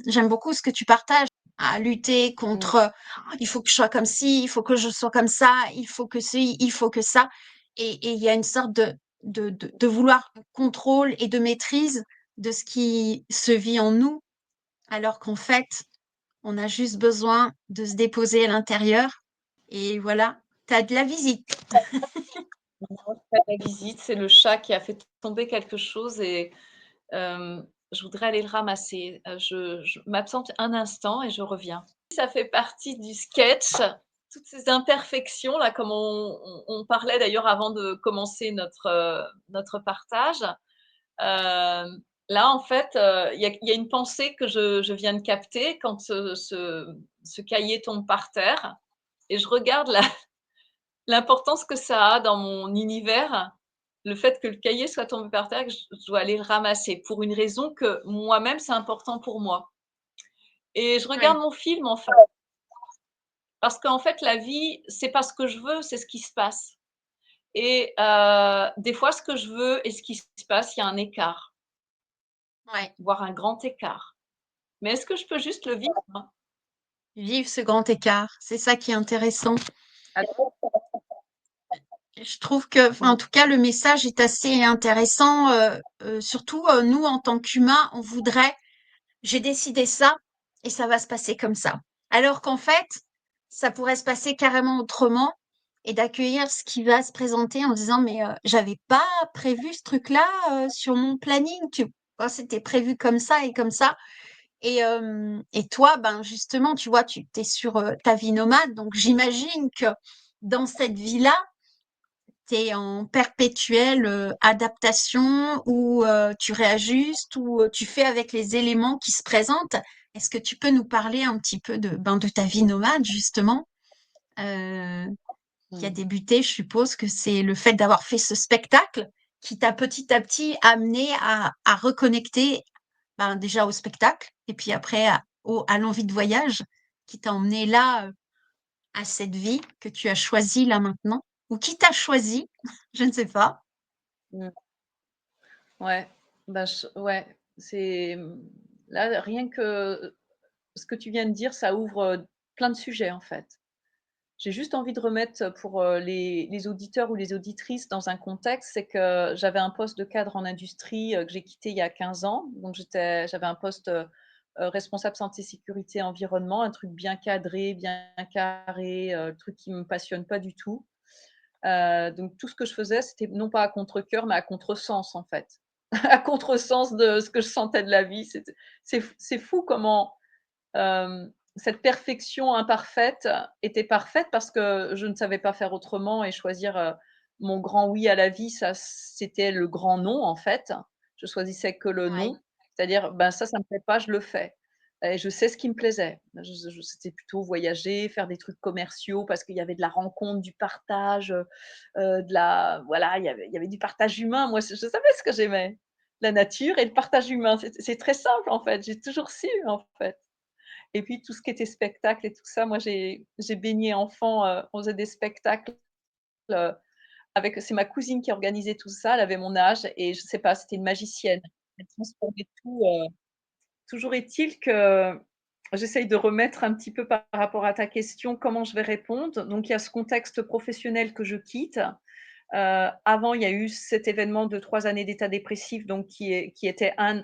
j'aime beaucoup ce que tu partages, à lutter Mmh. contre il faut que je sois comme ci, il faut que je sois comme ça, il faut que ci, il faut que ça. Et il y a une sorte de vouloir contrôle et de maîtrise de ce qui se vit en nous, alors qu'en fait, on a juste besoin de se déposer à l'intérieur. Et voilà, tu as de la visite. La visite, c'est le chat qui a fait tomber quelque chose et je voudrais aller le ramasser. Je m'absente un instant et je reviens. Ça fait partie du sketch, toutes ces imperfections là, comme on parlait d'ailleurs avant de commencer notre partage. Là, en fait, il y a une pensée que je viens de capter quand ce cahier tombe par terre et je regarde la l'importance que ça a dans mon univers, le fait que le cahier soit tombé par terre, que je dois aller le ramasser pour une raison que moi-même, c'est important pour moi et je regarde Oui, mon film, en fait, parce qu'en fait, la vie, c'est pas ce que je veux, c'est ce qui se passe et des fois, ce que je veux et ce qui se passe, il y a un écart, ouais. voire un grand écart. Mais est-ce que je peux juste le vivre? Vivre ce grand écart, c'est ça qui est intéressant. Je trouve que, enfin, en Mmh, tout cas, le message est assez intéressant. Surtout, nous, en tant qu'humains, on voudrait, j'ai décidé ça et ça va se passer comme ça. Alors qu'en fait, ça pourrait se passer carrément autrement et d'accueillir ce qui va se présenter en disant, mais j'avais pas prévu ce truc-là sur mon planning. Tu vois, c'était prévu comme ça et comme ça. Et toi, ben justement, tu vois, tu t'es sur ta vie nomade, donc j'imagine que dans cette vie-là, tu es en perpétuelle adaptation ou tu réajustes ou tu fais avec les éléments qui se présentent. Est-ce que tu peux nous parler un petit peu de ta vie nomade, justement, euh, qui a mmh. débuté, je suppose que c'est le fait d'avoir fait ce spectacle qui t'a petit à petit amené à reconnecter ben, déjà au spectacle et puis après à l'envie de voyage qui t'a emmené là à cette vie que tu as choisie là maintenant ou qui t'a choisi, je ne sais pas. Mmh. Ouais, bah, ouais, c'est, là, rien que ce que tu viens de dire, ça ouvre, plein de sujets, en fait. J'ai juste envie de remettre pour, les auditeurs ou les auditrices dans un contexte, c'est que j'avais un poste de cadre en industrie, que j'ai quitté il y a 15 ans. Donc j'avais un poste, responsable santé, sécurité, environnement, un truc bien cadré, bien carré, le truc qui me passionne pas du tout. Donc tout ce que je faisais, c'était non pas à contre-cœur, mais à contresens, en fait. à contresens de ce que je sentais de la vie. C'est fou comment, cette perfection imparfaite était parfaite parce que je ne savais pas faire autrement et choisir, mon grand oui à la vie, ça c'était le grand non, en fait. Je choisissais que le Ouais, non, c'est-à-dire, ben, ça me plaît pas, je le fais et je sais ce qui me plaisait. Je c'était plutôt voyager, faire des trucs commerciaux parce qu'il y avait de la rencontre, du partage, de la voilà, il y avait du partage humain. Moi, je savais ce que j'aimais, la nature et le partage humain. C'est très simple, en fait, j'ai toujours su, en fait. Et puis tout ce qui était spectacle et tout ça, moi j'ai baigné enfant, on faisait des spectacles, heu, avec c'est ma cousine qui organisait tout ça, elle avait mon âge et je sais pas, c'était une magicienne. Elle transformait tout, toujours est-il que j'essaye de remettre un petit peu par rapport à ta question, comment je vais répondre. Donc il y a ce contexte professionnel que je quitte. Avant, il y a eu cet événement de 3 années d'état dépressif, donc qui était un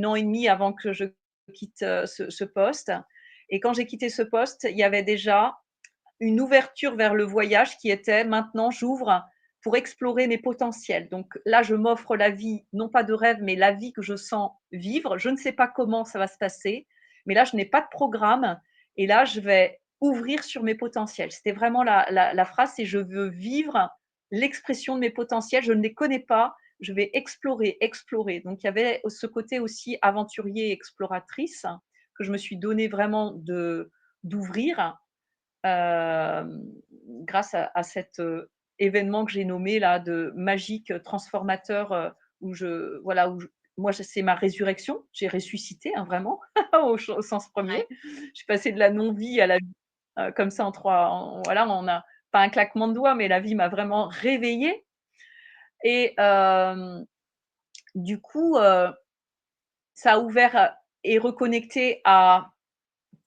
an et demi avant que je quitte, ce poste et quand j'ai quitté ce poste, il y avait déjà une ouverture vers le voyage qui était: «Maintenant, j'ouvre pour explorer mes potentiels». Donc là, je m'offre la vie, non pas de rêve, mais la vie que je sens vivre. Je ne sais pas comment ça va se passer, mais là, je n'ai pas de programme et là, je vais ouvrir sur mes potentiels. C'était vraiment la phrase, c'est: «Je veux vivre l'expression de mes potentiels, je ne les connais pas, je vais explorer, explorer». Donc il y avait ce côté aussi aventurier, exploratrice que je me suis donné vraiment d'ouvrir. Hem, Grâce à cet, événement que j'ai nommé là de magique, transformateur, où je voilà, où je moi je c'est ma résurrection. J'ai ressuscité, hein, vraiment au sens premier. ouais, Je suis passée de la non-vie à la vie, comme ça voilà, on a pas un claquement de doigts, mais la vie m'a vraiment réveillée et du coup, ça a ouvert, et reconnecté à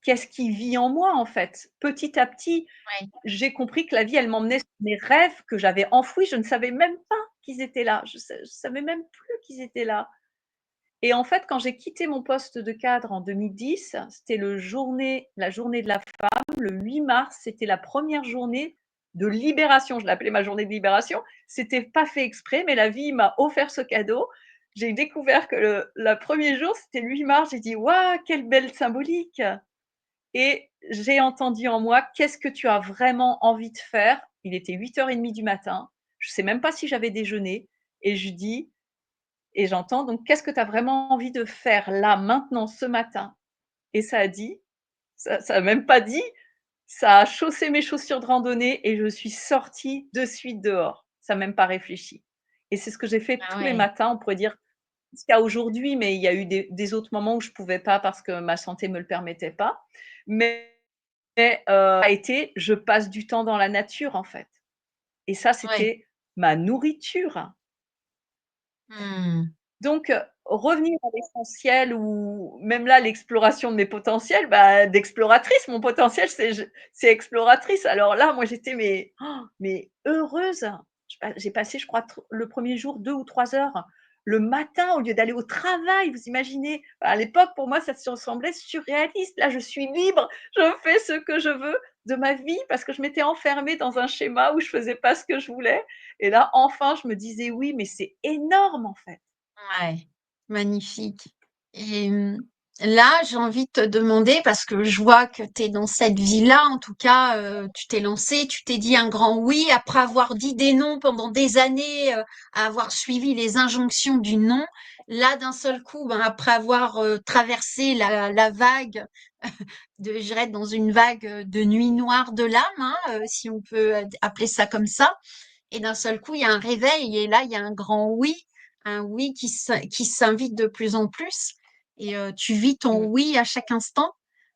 qu'est-ce qui vit en moi, en fait? Petit à petit, ouais, j'ai compris que la vie, elle m'emmenait sur mes rêves que j'avais enfouis. Je ne savais même pas qu'ils étaient là. Je savais même plus qu'ils étaient là et en fait, quand j'ai quitté mon poste de cadre en 2010, c'était la journée de la femme, le 8 mars, c'était la première journée de libération. Je l'appelais ma journée de libération. C'était pas fait exprès, mais la vie m'a offert ce cadeau. J'ai découvert que le 1er jour, c'était le 8 mars. J'ai dit: «Waouh, quelle belle symbolique!» Et j'ai entendu en moi: «Qu'est-ce que tu as vraiment envie de faire?» Il était 8h30 du matin. Je sais même pas si j'avais déjeuné et je dis et j'entends donc: «Qu'est-ce que tu as vraiment envie de faire là, maintenant, ce matin?» Et ça a dit, ça a même pas dit, ça a chaussé mes chaussures de randonnée et je suis sortie de suite dehors. Ça a même pas réfléchi. Et c'est ce que j'ai fait ah tous les ouais, matins, on pourrait dire jusqu'à aujourd'hui, mais il y a eu des autres moments où je pouvais pas parce que ma santé me le permettait pas. Mais a été, je passe du temps dans la nature, en fait. Et ça, ouais. c'était ma nourriture. Mmh. Donc, revenir à l'essentiel ou même là, l'exploration de mes potentiels, bah, d'exploratrice, mon potentiel, c'est exploratrice. Alors là, moi, j'étais mais heureuse. J'ai passé, je crois, le premier jour 2 ou 3 heures le matin au lieu d'aller au travail. Vous imaginez? À l'époque, pour moi, ça semblait surréaliste. Là, je suis libre, je fais ce que je veux de ma vie parce que je m'étais enfermée dans un schéma où je faisais pas ce que je voulais et là, enfin, je me disais: «Oui, mais c'est énorme, en fait». Ouais, magnifique et là, j'ai envie de te demander parce que je vois que tu es dans cette vie-là, en tout cas, tu t'es lancé, tu t'es dit un grand oui après avoir dit des non pendant des années, avoir suivi les injonctions du non. Là, d'un seul coup, ben, après avoir, traversé la vague de je dirais dans une vague, de nuit noire de l'âme, hein, si on peut appeler ça comme ça. Et d'un seul coup, il y a un réveil et là, il y a un oui qui s'invite de plus en plus. Et tu vis ton Mmh. oui à chaque instant.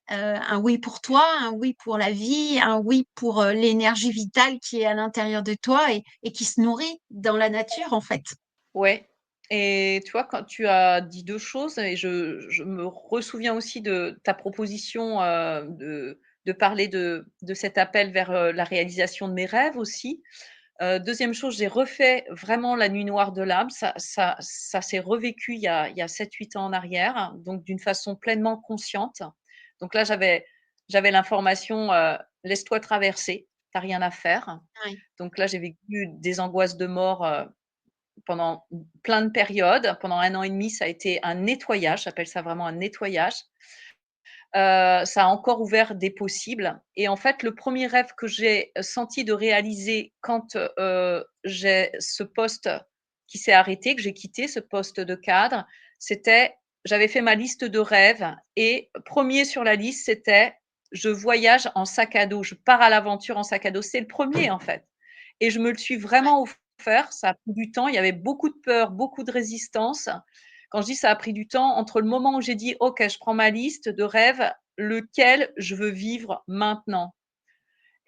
Un oui pour toi, un oui pour la vie, un oui pour l'énergie vitale qui est à l'intérieur de toi et qui se nourrit dans la nature, en fait. Ouais et tu vois, quand tu as dit 2 choses et je me ressouviens aussi de ta proposition, de parler de cet appel vers, la réalisation de mes rêves aussi. 2e chose, j'ai refait vraiment la nuit noire de l'âme. Ça s'est revécu il y a 7-8 ans en arrière, donc d'une façon pleinement consciente. Donc là, j'avais l'information, «Laisse-toi traverser, tu as rien à faire». Ouais. Donc là, j'ai vécu des angoisses de mort, pendant plein de périodes. Pendant 1 an et demi, ça a été un nettoyage, j'appelle ça vraiment un nettoyage. Ça a encore ouvert des possibles et en fait, le premier rêve que j'ai senti de réaliser quand, j'ai ce poste qui s'est arrêté, que j'ai quitté ce poste de cadre, c'était j'avais fait ma liste de rêves et premier sur la liste, c'était: «Je voyage en sac à dos, je pars à l'aventure en sac à dos». C'est le premier en fait et je me le suis Ouais, vraiment offert. Ça a pris du temps, il y avait beaucoup de peur, beaucoup de résistance. Quand je dis ça a pris du temps, entre le moment où j'ai dit: «OK, je prends ma liste de rêves, lequel je veux vivre maintenant?»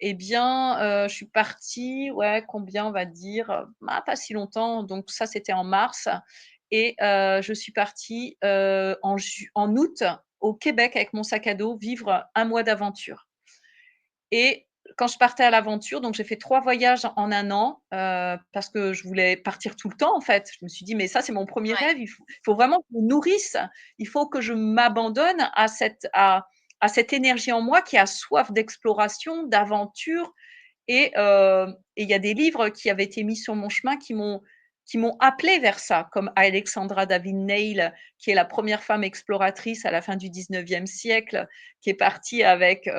Eh bien, je suis partie, ouais, combien on va dire? Pas si longtemps, donc ça, c'était en mars et je suis partie, en août au Québec avec mon sac à dos vivre 1 mois d'aventure. Et quand je partais à l'aventure, donc j'ai fait 3 voyages en 1 an, parce que je voulais partir tout le temps, en fait. Je me suis dit: «Mais ça, c'est mon premier ouais, rêve, il faut vraiment que je me nourrisse, il faut que je m'abandonne à cette énergie en moi qui a soif d'exploration, d'aventure». Et il y a des livres qui avaient été mis sur mon chemin qui m'ont appelée vers ça, comme Alexandra David Neil, qui est la première femme exploratrice à la fin du 19e siècle, qui est partie avec,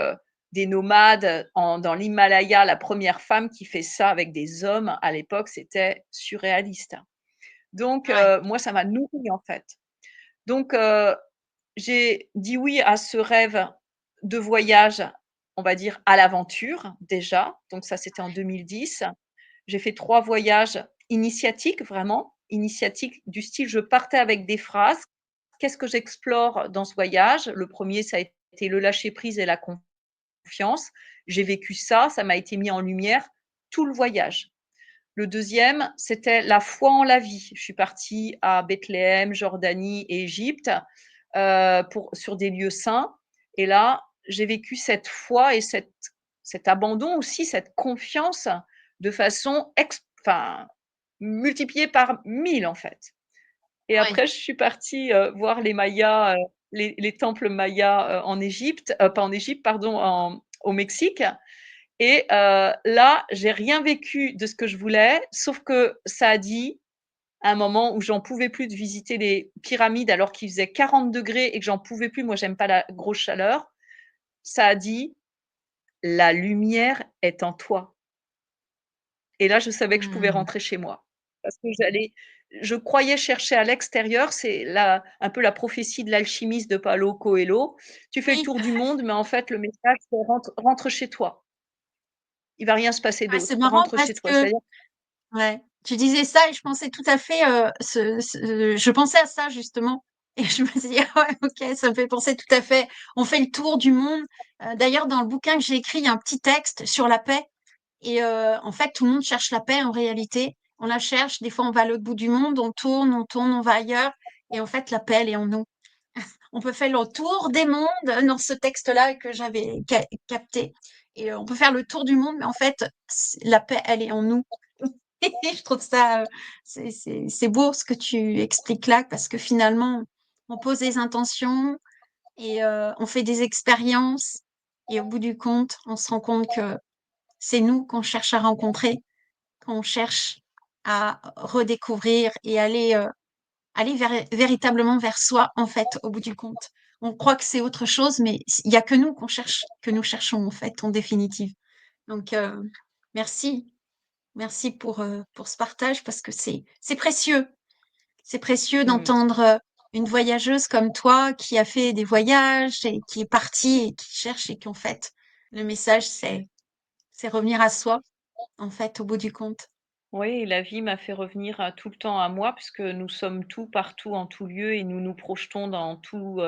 des nomades dans l'Himalaya, la première femme qui fait ça avec des hommes. À l'époque, c'était surréaliste. Donc ouais, moi, ça m'a nourrie, en fait. Donc j'ai dit oui à ce rêve de voyage, on va dire à l'aventure déjà, donc ça c'était en 2010. J'ai fait 3 voyages initiatiques, vraiment, initiatiques du style je partais avec des phrases. Qu'est-ce que j'explore dans ce voyage? Le premier ça a été le lâcher prise et la confiance. J'ai vécu ça, ça m'a été mis en lumière tout le voyage. Le deuxième, c'était la foi en la vie. Je suis partie à Bethléem, Jordanie et Égypte, sur des lieux saints et là, j'ai vécu cette foi et cet abandon aussi, cette confiance de façon enfin, multipliée par 1000 en fait. Et ouais. après je suis partie, voir les Mayas, les temples mayas, en Égypte, pas en Égypte, pardon, au Mexique et là, j'ai rien vécu de ce que je voulais, sauf que ça a dit, à un moment où j'en pouvais plus de visiter les pyramides alors qu'il faisait 40 degrés et que j'en pouvais plus, moi j'aime pas la grosse chaleur, ça a dit: «La lumière est en toi» et là, je savais que je pouvais Mmh. rentrer chez moi. Parce que je croyais chercher à l'extérieur, c'est la un peu la prophétie de l'alchimiste de Paulo Coelho. Tu fais le Oui, tour du monde, mais en fait, le message, c'est rentre chez toi. Il va rien se passer ouais, c'est d'autre. marrant Rentre parce chez toi. que C'est-à-dire ouais, tu disais ça et je pensais tout à fait, je pensais à ça justement et je me suis dit: «Ah ouais, OK, ça me fait penser tout à fait». On fait le tour du monde. D'ailleurs, dans le bouquin que j'ai écrit, il y a un petit texte sur la paix et en fait, tout le monde cherche la paix en réalité. On la cherche, des fois, on va à l'autre bout du monde, on tourne, on va ailleurs et en fait, la paix, elle est en nous. On peut faire le tour des mondes dans ce texte-là que j'avais capté et on peut faire le tour du monde, mais en fait, la paix, elle est en nous. Je trouve ça, c'est beau ce que tu expliques là, parce que finalement, on pose des intentions et on fait des expériences et au bout du compte, on se rend compte que c'est nous qu'on cherche à rencontrer, qu'on cherche à redécouvrir et aller véritablement vers soi, en fait, au bout du compte. On croit que c'est autre chose, mais il y a que nous qu'on cherche, que nous cherchons, en fait, en définitive. Donc, merci. Merci pour ce partage parce que c'est précieux. C'est précieux mmh. d'entendre une voyageuse comme toi qui a fait des voyages et qui est partie et qui cherche et qu'en fait, le message, c'est revenir à soi, en fait, au bout du compte. Oui, la vie m'a fait revenir, tout le temps à moi puisque nous sommes tout, partout, en tout lieu et nous nous projetons dans tous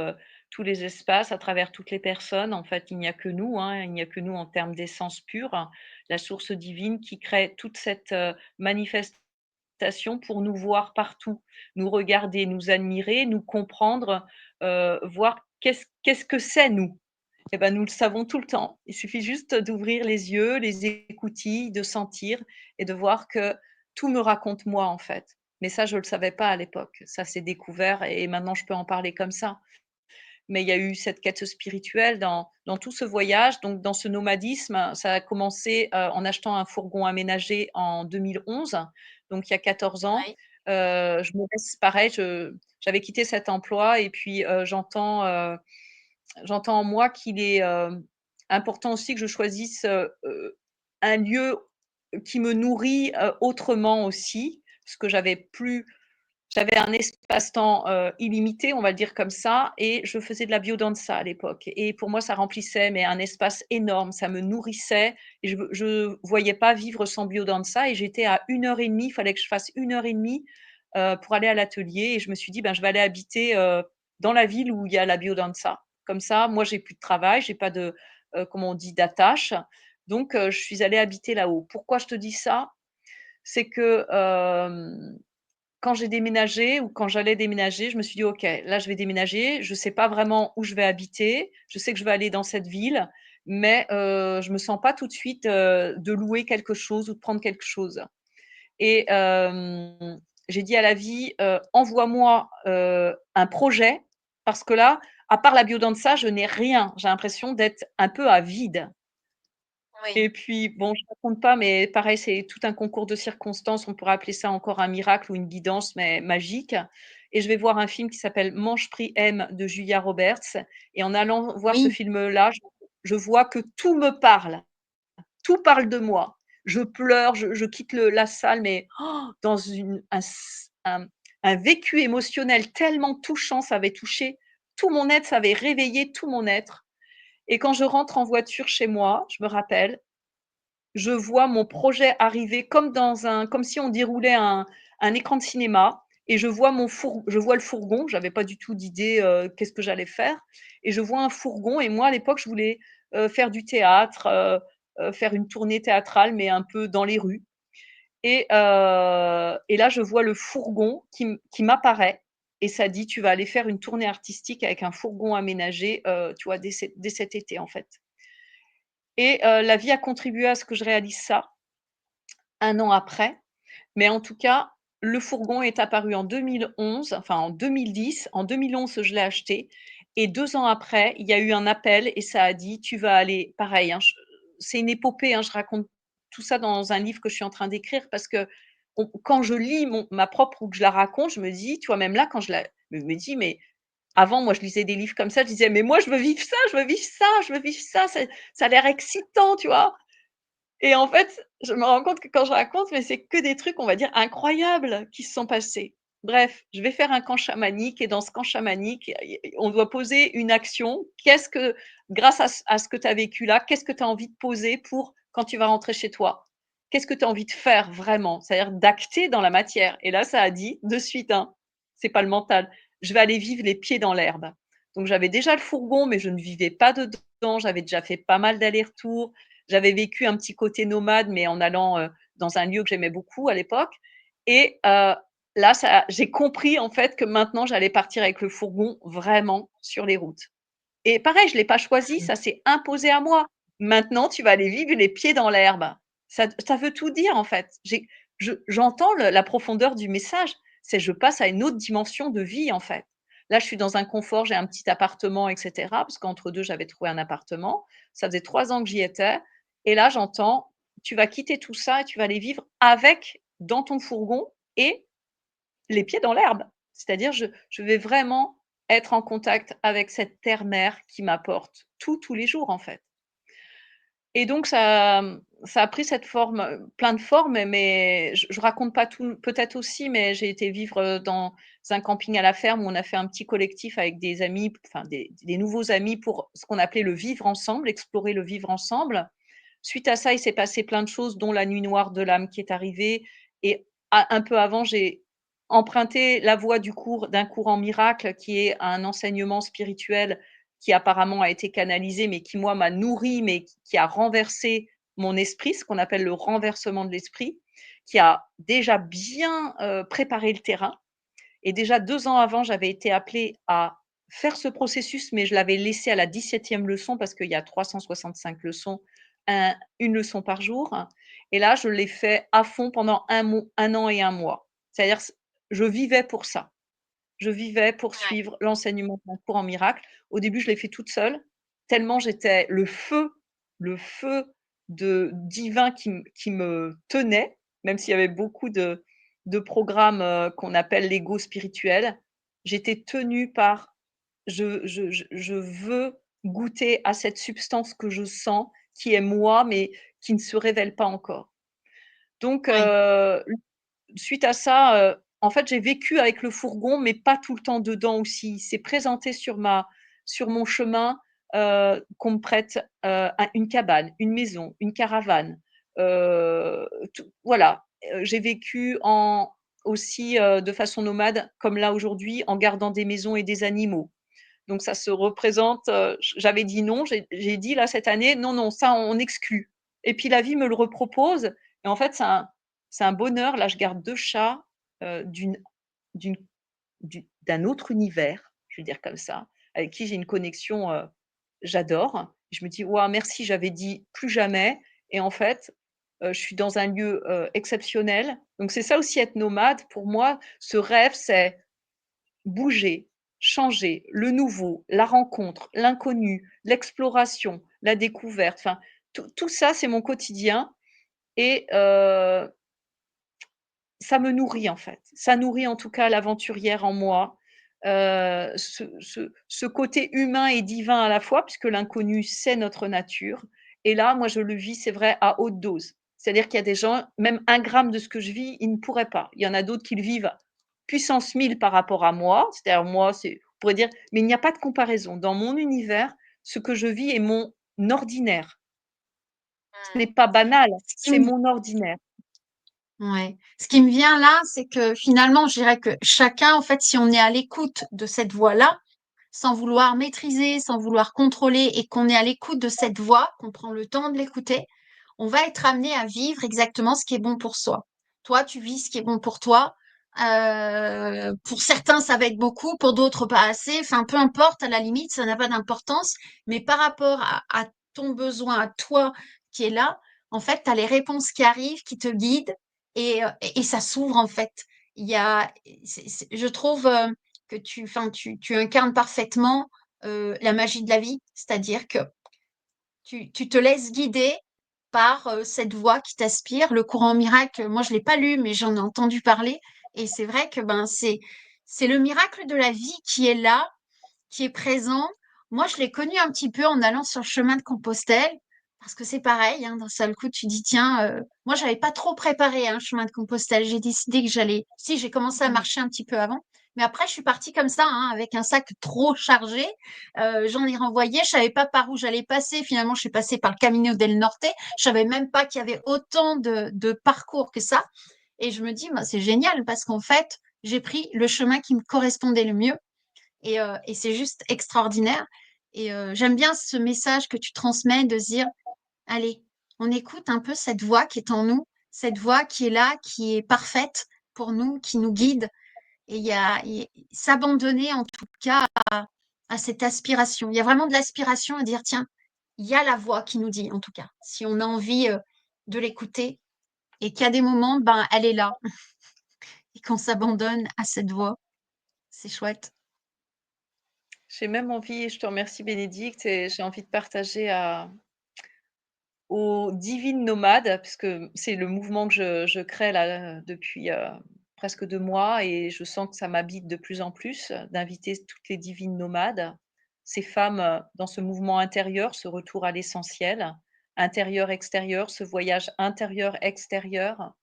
les espaces, à travers toutes les personnes. En fait, il n'y a que nous, hein, il n'y a que nous en termes d'essence pure, la source divine qui crée toute cette, manifestation pour nous voir partout, nous regarder, nous admirer, nous comprendre, voir qu'est-ce que c'est nous? Eh ben, nous le savons tout le temps. Il suffit juste d'ouvrir les yeux, les écoutilles, de sentir et de voir que tout me raconte moi, en fait. Mais ça, je ne le savais pas à l'époque. Ça s'est découvert et maintenant je peux en parler comme ça. Mais il y a eu cette quête spirituelle dans tout ce voyage, donc dans ce nomadisme. Ça a commencé, en achetant un fourgon aménagé en 2011, donc il y a 14 ans. Ouais. Je me laisse pareil, j'avais quitté cet emploi et puis, j'entends en moi qu'il est, important aussi que je choisisse, un lieu qui me nourrit, autrement aussi, parce que j'avais un espace-temps, illimité, on va le dire comme ça, et je faisais de la biodanza à l'époque et pour moi, ça remplissait mais un espace énorme, ça me nourrissait et je voyais pas vivre sans biodanza et j'étais à 1 heure et demie, il fallait que je fasse 1 heure et demie, pour aller à l'atelier et je me suis dit: «Ben, je vais aller habiter, dans la ville où il y a la biodanza». Comme ça, moi, j'ai plus de travail, j'ai pas de, comment on dit? D'attache, donc je suis allée habiter là-haut. Pourquoi je te dis ça? C'est que, quand j'ai déménagé ou quand j'allais déménager, je me suis dit: «OK, là, je vais déménager, je sais pas vraiment où je vais habiter. Je sais que je vais aller dans cette ville, mais je me sens pas tout de suite, de louer quelque chose ou de prendre quelque chose» et j'ai dit à la vie, «Envoie-moi, un projet parce que là, à part la biodanza, je n'ai rien. J'ai l'impression d'être un peu à vide». Oui. Et puis bon, je raconte pas, mais pareil, c'est tout un concours de circonstances. On pourrait appeler ça encore un miracle ou une guidance, mais magique. Et je vais voir un film qui s'appelle Mange, prie, aime de Julia Roberts. Et en allant voir ce Oui. film-là, je vois que tout me parle. Tout parle de moi. Je pleure, je quitte la salle, mais dans un vécu émotionnel tellement touchant. Ça avait touché tout mon être, ça avait réveillé tout mon être. Et quand je rentre en voiture chez moi, je me rappelle, je vois mon projet arriver comme si on déroulait un écran de cinéma et je vois le fourgon, j'avais pas du tout d'idée, qu'est-ce que j'allais faire et je vois un fourgon et moi à l'époque je voulais, faire du théâtre, faire une tournée théâtrale mais un peu dans les rues et là je vois le fourgon qui m'apparaît et ça dit: «Tu vas aller faire une tournée artistique avec un fourgon aménagé, tu vois, dès cet été» en fait et la vie a contribué à ce que je réalise ça 1 an après. Mais en tout cas, le fourgon est apparu en 2011, enfin en 2010. En 2011, je l'ai acheté et 2 ans après, il y a eu un appel et ça a dit: «Tu vas aller» pareil, hein, c'est une épopée, hein, je raconte tout ça dans un livre que je suis en train d'écrire parce que quand je lis ma propre ou que je la raconte, je me dis, tu vois, même là, quand je me dis: «Mais» avant, moi, je lisais des livres comme ça, je disais: «Mais moi, je veux vivre ça, je veux vivre ça, je veux vivre ça, ça a l'air excitant», tu vois? Et en fait, je me rends compte que quand je raconte, mais c'est que des trucs, on va dire, incroyables qui se sont passés. Bref, je vais faire un camp chamanique et dans ce camp chamanique, on doit poser une action. Grâce à ce que tu as vécu là, qu'est-ce que tu as envie de poser pour quand tu vas rentrer chez toi? Qu'est-ce que tu as envie de faire vraiment? C'est-à-dire d'acter dans la matière. Et là, ça a dit de suite, hein, c'est pas le mental, je vais aller vivre les pieds dans l'herbe. Donc j'avais déjà le fourgon, mais je ne vivais pas dedans. J'avais déjà fait pas mal d'allers-retours. J'avais vécu un petit côté nomade, mais en allant, dans un lieu que j'aimais beaucoup à l'époque et là, ça j'ai compris en fait que maintenant j'allais partir avec le fourgon vraiment sur les routes et pareil, je l'ai pas choisi, Mmh. ça s'est imposé à moi. Maintenant, tu vas aller vivre les pieds dans l'herbe. Ça veut tout dire en fait. J'entends la profondeur du message. C'est je passe à une autre dimension de vie en fait. Là, je suis dans un confort, j'ai un petit appartement et cetera, parce qu'entre 2 j'avais trouvé un appartement. Ça faisait 3 ans que j'y étais et là, j'entends: «Tu vas quitter tout ça et tu vas aller vivre avec dans ton fourgon et les pieds dans l'herbe». C'est-à-dire je vais vraiment être en contact avec cette terre-mère qui m'apporte tout, tous les jours, en fait. Et donc ça a pris cette forme, plein de formes, mais je raconte pas tout peut-être aussi, mais j'ai été vivre, dans un camping à la ferme où on a fait un petit collectif avec des amis, enfin des nouveaux amis pour ce qu'on appelait le vivre ensemble, explorer le vivre ensemble. Suite à ça, il s'est passé plein de choses, dont la nuit noire de l'âme qui est arrivée et un peu avant, j'ai emprunté la voie d'un courant miracle qui est un enseignement spirituel qui apparemment a été canalisé, mais qui moi m'a nourri, mais qui a renversé mon esprit, ce qu'on appelle le renversement de l'esprit, qui a déjà bien, préparé le terrain et déjà 2 ans avant, j'avais été appelée à faire ce processus, mais je l'avais laissé à la 17e leçon parce qu'il y a 365 leçons, 1 leçon par jour et là, je l'ai fait à fond pendant 1 an et 1 mois. C'est-à-dire je vivais pour ça. Je vivais pour Ouais. suivre l'enseignement d'un cours en miracle. Au début, je l'ai fait toute seule, tellement j'étais le feu de divin qui me tenait, même s'il y avait beaucoup de programme qu'on appelle l'ego spirituel, j'étais tenue par je veux goûter à cette substance que je sens, qui est moi, mais qui ne se révèle pas encore. Donc, Oui, suite à ça, en fait, j'ai vécu avec le fourgon, mais pas tout le temps dedans aussi. Il s'est présenté sur mon chemin, qu'on me prête, une cabane, une maison, une caravane, tout voilà. J'ai vécu aussi, de façon nomade, comme là aujourd'hui, en gardant des maisons et des animaux. Donc ça se représente, j'avais dit non, j'ai dit là cette année: «Non, non, ça on exclut» et puis la vie me le repropose et en fait c'est un bonheur. Là, je garde 2 chats, d'une d'une d'un autre univers, je vais dire comme ça, avec qui j'ai une connexion, j'adore. Je me dis: «Waouh, merci, j'avais dit plus jamais» et en fait, je suis dans un lieu, exceptionnel. Donc c'est ça aussi être nomade pour moi, ce rêve, c'est bouger, changer, le nouveau, la rencontre, l'inconnu, l'exploration, la découverte, enfin, tout ça, c'est mon quotidien et ça me nourrit, en fait. Ça nourrit, en tout cas, l'aventurière en moi, ce côté humain et divin à la fois, puisque l'inconnu, c'est notre nature et là, moi, je le vis, c'est vrai, à haute dose. C'est-à-dire qu'il y a des gens, même 1 gramme de ce que je vis, ils ne pourraient pas. Il y en a d'autres qui le vivent puissance 1000 par rapport à moi. C'est-à-dire moi, c'est on pourrait dire mais il n'y a pas de comparaison. Dans mon univers, ce que je vis est mon ordinaire. Ce n'est pas banal, ce qui c'est me mon ordinaire. ouais. Ce qui me vient là, c'est que finalement, je dirais que chacun, en fait, si on est à l'écoute de cette voix-là, sans vouloir maîtriser, sans vouloir contrôler, et qu'on est à l'écoute de cette voix, qu'on prend le temps de l'écouter, on va être amené à vivre exactement ce qui est bon pour soi. Toi, tu vis ce qui est bon pour toi. Pour certains, ça va être beaucoup, pour d'autres, pas assez. Enfin, peu importe, à la limite, ça n'a pas d'importance. Mais par rapport à ton besoin, à toi qui est là, en fait, tu as les réponses qui arrivent, qui te guident, et ça s'ouvre, en fait. Il y a, je trouve, que enfin, tu incarnes parfaitement la magie de la vie, c'est-à-dire que tu te laisses guider par cette voix qui t'aspire. Le courant miracle, moi je l'ai pas lu, mais j'en ai entendu parler, et c'est vrai que ben c'est le miracle de la vie qui est là, qui est présent. Moi, je l'ai connu un petit peu en allant sur le chemin de Compostelle, parce que c'est pareil, hein, d'un seul coup, tu dis, tiens, moi, j'avais pas trop préparé un chemin de Compostelle. J'ai décidé que j'allais, si, j'ai commencé à Mmh. marcher un petit peu avant, mais après, je suis partie comme ça, hein, avec un sac trop chargé. J'en ai renvoyé, je savais pas par où j'allais passer. Finalement, je suis passée par le Camino del Norte. Je savais même pas qu'il y avait autant de parcours que ça. Et je me dis, bah, c'est génial parce qu'en fait, j'ai pris le chemin qui me correspondait le mieux et c'est juste extraordinaire. Et j'aime bien ce message que tu transmets de se dire, allez, on écoute un peu cette voix qui est en nous, cette voix qui est là, qui est parfaite pour nous, qui nous guide. Et s'abandonner en tout cas à cette aspiration. Il y a vraiment de l'aspiration à dire, tiens, il y a la voix qui nous dit, en tout cas, si on a envie de l'écouter et qu'il y a des moments, ben, elle est là. Et qu'on s'abandonne à cette voix, c'est chouette. J'ai même envie je te remercie Bénédicte et j'ai envie de partager aux divines nomades, puisque c'est le mouvement que je crée là, depuis, presque 2 mois et je sens que ça m'habite de plus en plus, d'inviter toutes les divines nomades, ces femmes, dans ce mouvement intérieur, ce retour à l'essentiel, intérieur-extérieur, ce voyage intérieur-extérieur,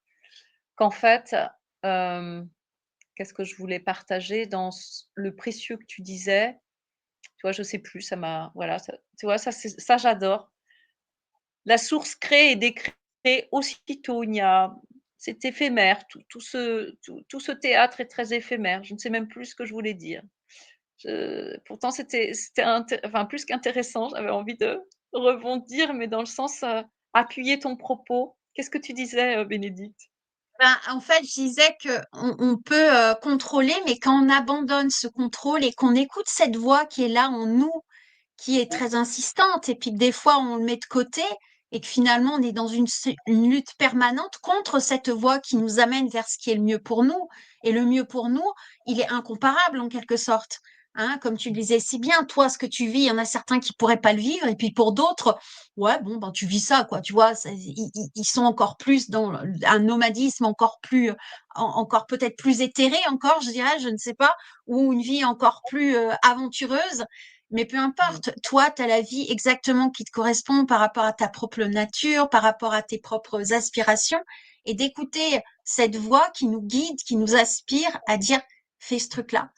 qu'en fait, hem, qu'est-ce que je voulais partager dans le précieux que tu disais? Tu vois, je sais plus, ça m'a voilà, ça tu vois, ça j'adore. La source crée et décrée aussitôt. Il y a c'est éphémère, tout ce théâtre est très éphémère. Je ne sais même plus ce que je voulais dire. Pourtant c'était enfin plus qu'intéressant, j'avais envie de rebondir, mais dans le sens, appuyer ton propos. Qu'est-ce que tu disais, Bénédicte? Ben, en fait, je disais que on peut contrôler, mais quand on abandonne ce contrôle et qu'on écoute cette voix qui est là en nous, qui est très insistante, et puis que des fois on le met de côté, et que finalement on est dans une lutte permanente contre cette voix qui nous amène vers ce qui est le mieux pour nous. Et le mieux pour nous, il est incomparable en quelque sorte. hein, comme tu le disais si bien, toi, ce que tu vis, il y en a certains qui pourraient pas le vivre, et puis pour d'autres, ouais, bon, ben, tu vis ça, quoi, tu vois, ils sont encore plus dans un nomadisme encore plus, encore peut-être plus éthéré, encore, je dirais, je ne sais pas, ou une vie encore plus aventureuse. Mais peu Mmh. importe, toi, tu as la vie exactement qui te correspond par rapport à ta propre nature, par rapport à tes propres aspirations, et d'écouter cette voix qui nous guide, qui nous aspire à dire, fais ce truc-là.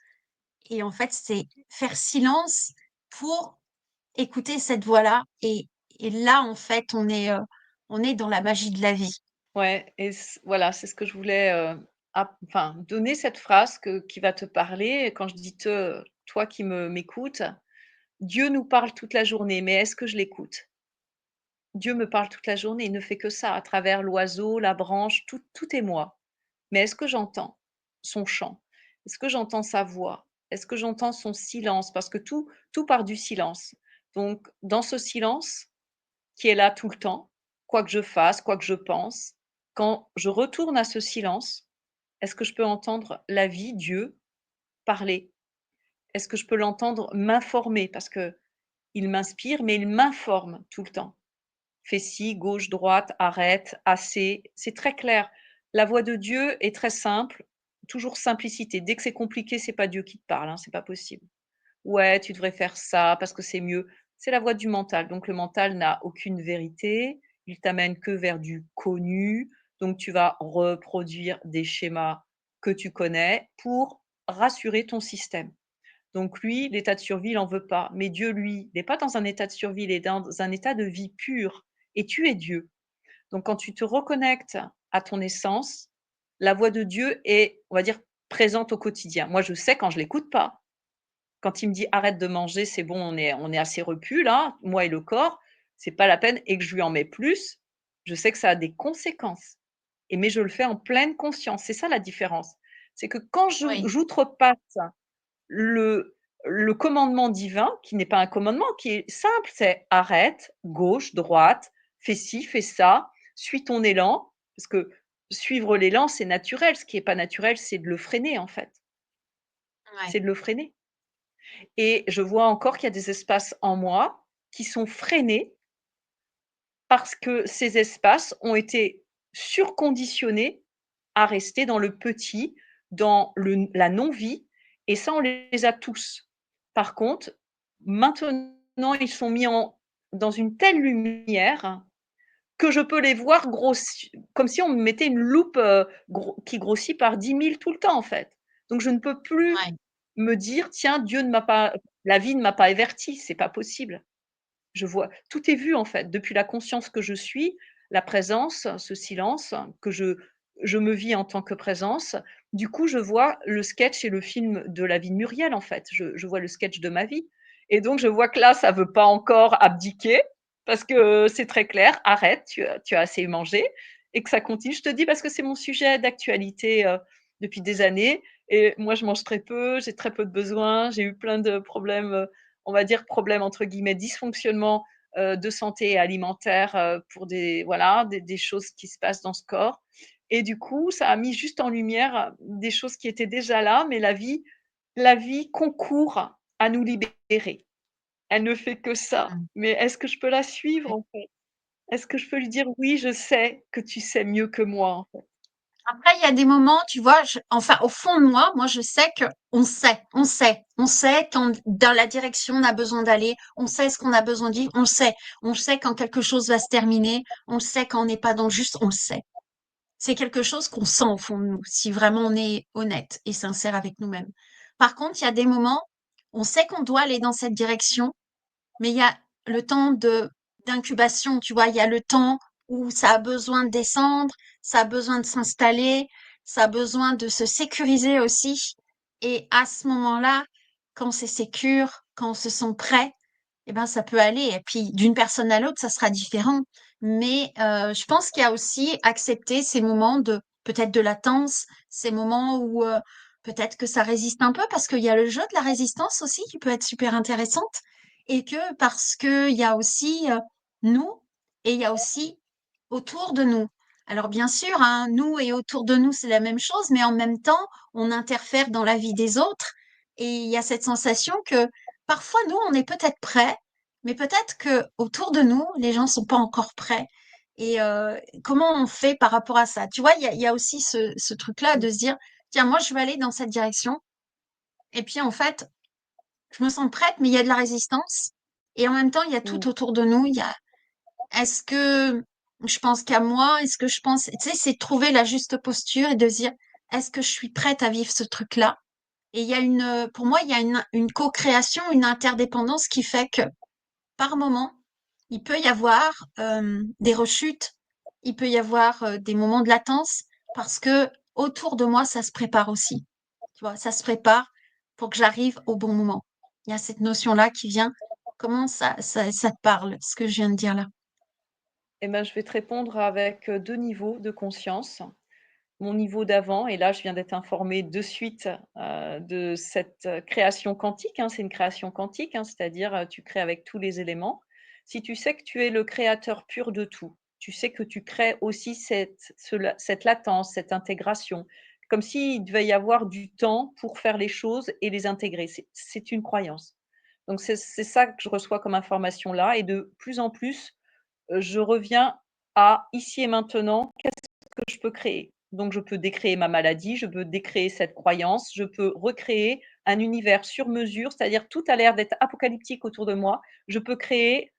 Et en fait, c'est faire silence pour écouter cette voix-là. Et là, en fait, on est dans la magie de la vie. Ouais et voilà, c'est ce que je voulais, enfin, donner cette phrase qui va te parler. Quand je dis «te», toi qui m'écoutes, Dieu nous parle toute la journée, mais est-ce que je l'écoute? Dieu me parle toute la journée, il ne fait que ça, à travers l'oiseau, la branche, tout est moi. Mais est-ce que j'entends son chant? Est-ce que j'entends sa voix? Est-ce que j'entends son silence? Parce que tout part du silence. Donc dans ce silence qui est là tout le temps, quoi que je fasse, quoi que je pense, quand je retourne à ce silence, est-ce que je peux entendre la vie, Dieu, parler? Est-ce que je peux l'entendre m'informer? Parce qu'il m'inspire, mais il m'informe tout le temps. Fais ci, gauche, droite, arrête, assez. C'est très clair. La voix de Dieu est très simple, toujours simplicité. Dès que c'est compliqué, c'est pas Dieu qui te parle, hein, c'est pas possible. Ouais, tu devrais faire ça parce que c'est mieux. C'est la voix du mental. Donc le mental n'a aucune vérité, il t'amène que vers du connu. Donc tu vas reproduire des schémas que tu connais pour rassurer ton système. Donc lui, l'état de survie, il en veut pas. Mais Dieu, lui, il n'est pas dans un état de survie, il est dans un état de vie pure. Et tu es Dieu. Donc quand tu te reconnectes à ton essence, la voix de Dieu est, on va dire, présente au quotidien. Moi, je sais quand je l'écoute pas. Quand il me dit: «Arrête de manger, c'est bon, on est assez repu là, moi et le corps, c'est pas la peine» et que je lui en mets plus, je sais que ça a des conséquences mais je le fais en pleine conscience. C'est ça la différence. C'est que quand je Oui, j'outrepasse le le commandement divin, qui n'est pas un commandement, qui est simple, c'est: «Arrête, gauche, droite, fais ci, fais ça, suis ton élan», parce que suivre l'élan, c'est naturel. Ce qui est pas naturel, c'est de le freiner, en fait. ouais, C'est de le freiner. Et je vois encore qu'il y a des espaces en moi qui sont freinés parce que ces espaces ont été surconditionnés à rester dans le petit, dans la non-vie et ça, on les a tous. Par contre, maintenant, ils sont mis dans une telle lumière que je peux les voir comme si on me mettait une loupe, qui grossit par 10 000 tout le temps, en fait. Donc je ne peux plus ouais, me dire: «Tiens, Dieu ne m'a pas la vie ne m'a pas averti», c'est pas possible. Je vois tout est vu, en fait, depuis la conscience que je suis, la présence, ce silence que je me vis en tant que présence. Du coup, je vois le sketch et le film de la vie de Muriel, en fait. Je vois le sketch de ma vie et donc je vois que là, ça veut pas encore abdiquer parce que c'est très clair: «Arrête, tu as assez mangé» et que ça continue. Je te dis parce que c'est mon sujet d'actualité, depuis des années et moi, je mange très peu, j'ai très peu de besoins, j'ai eu plein de problèmes, on va dire problèmes entre guillemets, dysfonctionnement, de santé alimentaire, pour des voilà, des choses qui se passent dans ce corps et du coup, ça a mis juste en lumière des choses qui étaient déjà là, mais la vie concourt à nous libérer. Elle ne fait que ça. mmh, Mais est-ce que je peux la suivre, ouais. en fait? Est-ce que je peux lui dire: «Oui, je sais que tu sais mieux que moi», en fait? Après, il y a des moments, tu vois, enfin, au fond de moi, je sais que on sait quand dans la direction on a besoin d'aller, on sait ce qu'on a besoin de vivre, on sait quand quelque chose va se terminer, on le sait quand on n'est pas dans le juste, on le sait. C'est quelque chose qu'on sent au fond de nous, si vraiment on est honnête et sincère avec nous-mêmes. Par contre, il y a des moments, on sait qu'on doit aller dans cette direction, mais il y a le temps de d'incubation, tu vois, il y a le temps où ça a besoin de descendre, ça a besoin de s'installer, ça a besoin de se sécuriser aussi. Et à ce moment-là, quand c'est sécure, quand on se sent prêt, eh ben ça peut aller. Et puis d'une personne à l'autre, ça sera différent. Mais je pense qu'il y a aussi accepter ces moments de peut-être de latence, ces moments où peut-être que ça résiste un peu, parce qu'il y a le jeu de la résistance aussi qui peut être super intéressante. Et que parce qu'il y a aussi nous et il y a aussi autour de nous. Alors bien sûr, hein, nous et autour de nous, c'est la même chose, mais en même temps, on interfère dans la vie des autres. Et il y a cette sensation que parfois, nous, on est peut-être prêts, mais peut-être que autour de nous, les gens sont pas encore prêts. Et comment on fait par rapport à ça? Tu vois, il y a aussi ce truc-là de se dire, tiens, moi, je vais aller dans cette direction. Et puis, en fait, je me sens prête, mais il y a de la résistance. Et en même temps, il y a Mmh. tout autour de nous. Il y a, est-ce que je pense qu'à moi? Est-ce que je pense, tu sais, c'est de trouver la juste posture et de se dire, est-ce que je suis prête à vivre ce truc-là? Et il y a pour moi, il y a une co-création, une interdépendance qui fait que par moment, il peut y avoir des rechutes, il peut y avoir des moments de latence parce que autour de moi, ça se prépare aussi. Tu vois, ça se prépare pour que j'arrive au bon moment. Il y a cette notion-là qui vient. Comment ça te parle, ce que je viens de dire là? Et ben, je vais te répondre avec, 2 niveaux de conscience. Mon niveau d'avant et là, je viens d'être informée de suite, de cette, création quantique, hein. C'est une création quantique, hein, c'est-à-dire, tu crées avec tous les éléments. Si tu sais que tu es le créateur pur de tout, tu sais que tu crées aussi cette latence, cette intégration, comme s'il devait y avoir du temps pour faire les choses et les intégrer. C'est une croyance. Donc c'est ça que je reçois comme information là et de plus en plus, je reviens à ici et maintenant, qu'est-ce que je peux créer? Donc je peux décréer ma maladie, je peux décréer cette croyance, je peux recréer un univers sur mesure, c'est-à-dire tout a l'air d'être apocalyptique autour de moi. Je peux créer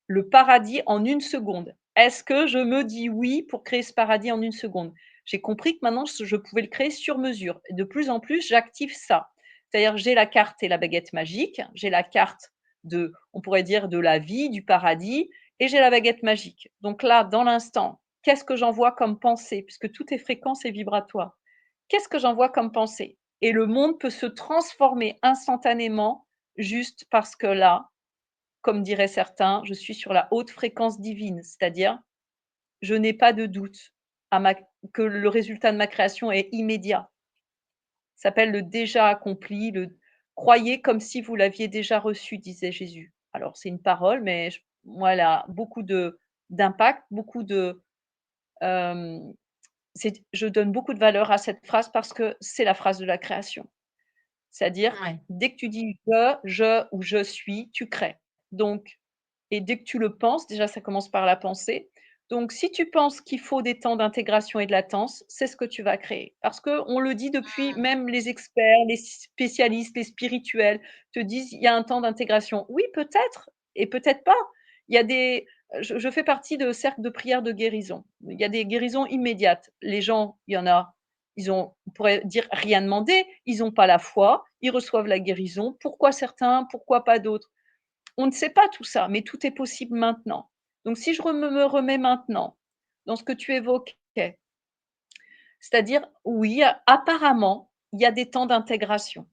le paradis en une seconde. Est-ce que je me dis oui pour créer ce paradis en une seconde? J'ai compris que maintenant je pouvais le créer sur mesure et de plus en plus, j'active ça. C'est-à-dire j'ai la carte et la baguette magique, j'ai la carte de on pourrait dire de la vie, du paradis et j'ai la baguette magique. Donc là, dans l'instant, qu'est-ce que j'envoie comme pensée? Puisque tout est fréquence et vibratoire. Qu'est-ce que j'envoie comme pensée? Et le monde peut se transformer instantanément juste parce que là, comme diraient certains, je suis sur la haute fréquence divine, c'est-à-dire je n'ai pas de doute à ma que le résultat de ma création est immédiat. Ça s'appelle le déjà accompli, le croyez comme si vous l'aviez déjà reçu, disait Jésus. Alors c'est une parole, mais moi, elle a beaucoup d'impact, beaucoup de, je donne beaucoup de valeur à cette phrase parce que c'est la phrase de la création. C'est-à-dire, Ouais. dès que tu dis je ou je suis, tu crées. Donc et dès que tu le penses, déjà ça commence par la pensée. Donc si tu penses qu'il faut des temps d'intégration et de latence, c'est ce que tu vas créer. Parce qu'on le dit depuis, Mmh. même les experts, les spécialistes, les spirituels te disent: «Il y a un temps d'intégration». Oui, peut-être et peut-être pas. Il y a des je fais partie de cercles de prière de guérison. Il y a des guérisons immédiates. Les gens, il y en a, ils ont, on pourrait dire, rien demandé, ils ont pas la foi, ils reçoivent la guérison. Pourquoi certains, pourquoi pas d'autres? On ne sait pas tout ça, mais tout est possible maintenant. Donc si je me remets maintenant dans ce que tu évoquais, c'est-à-dire, oui, apparemment, il y a des temps d'intégration.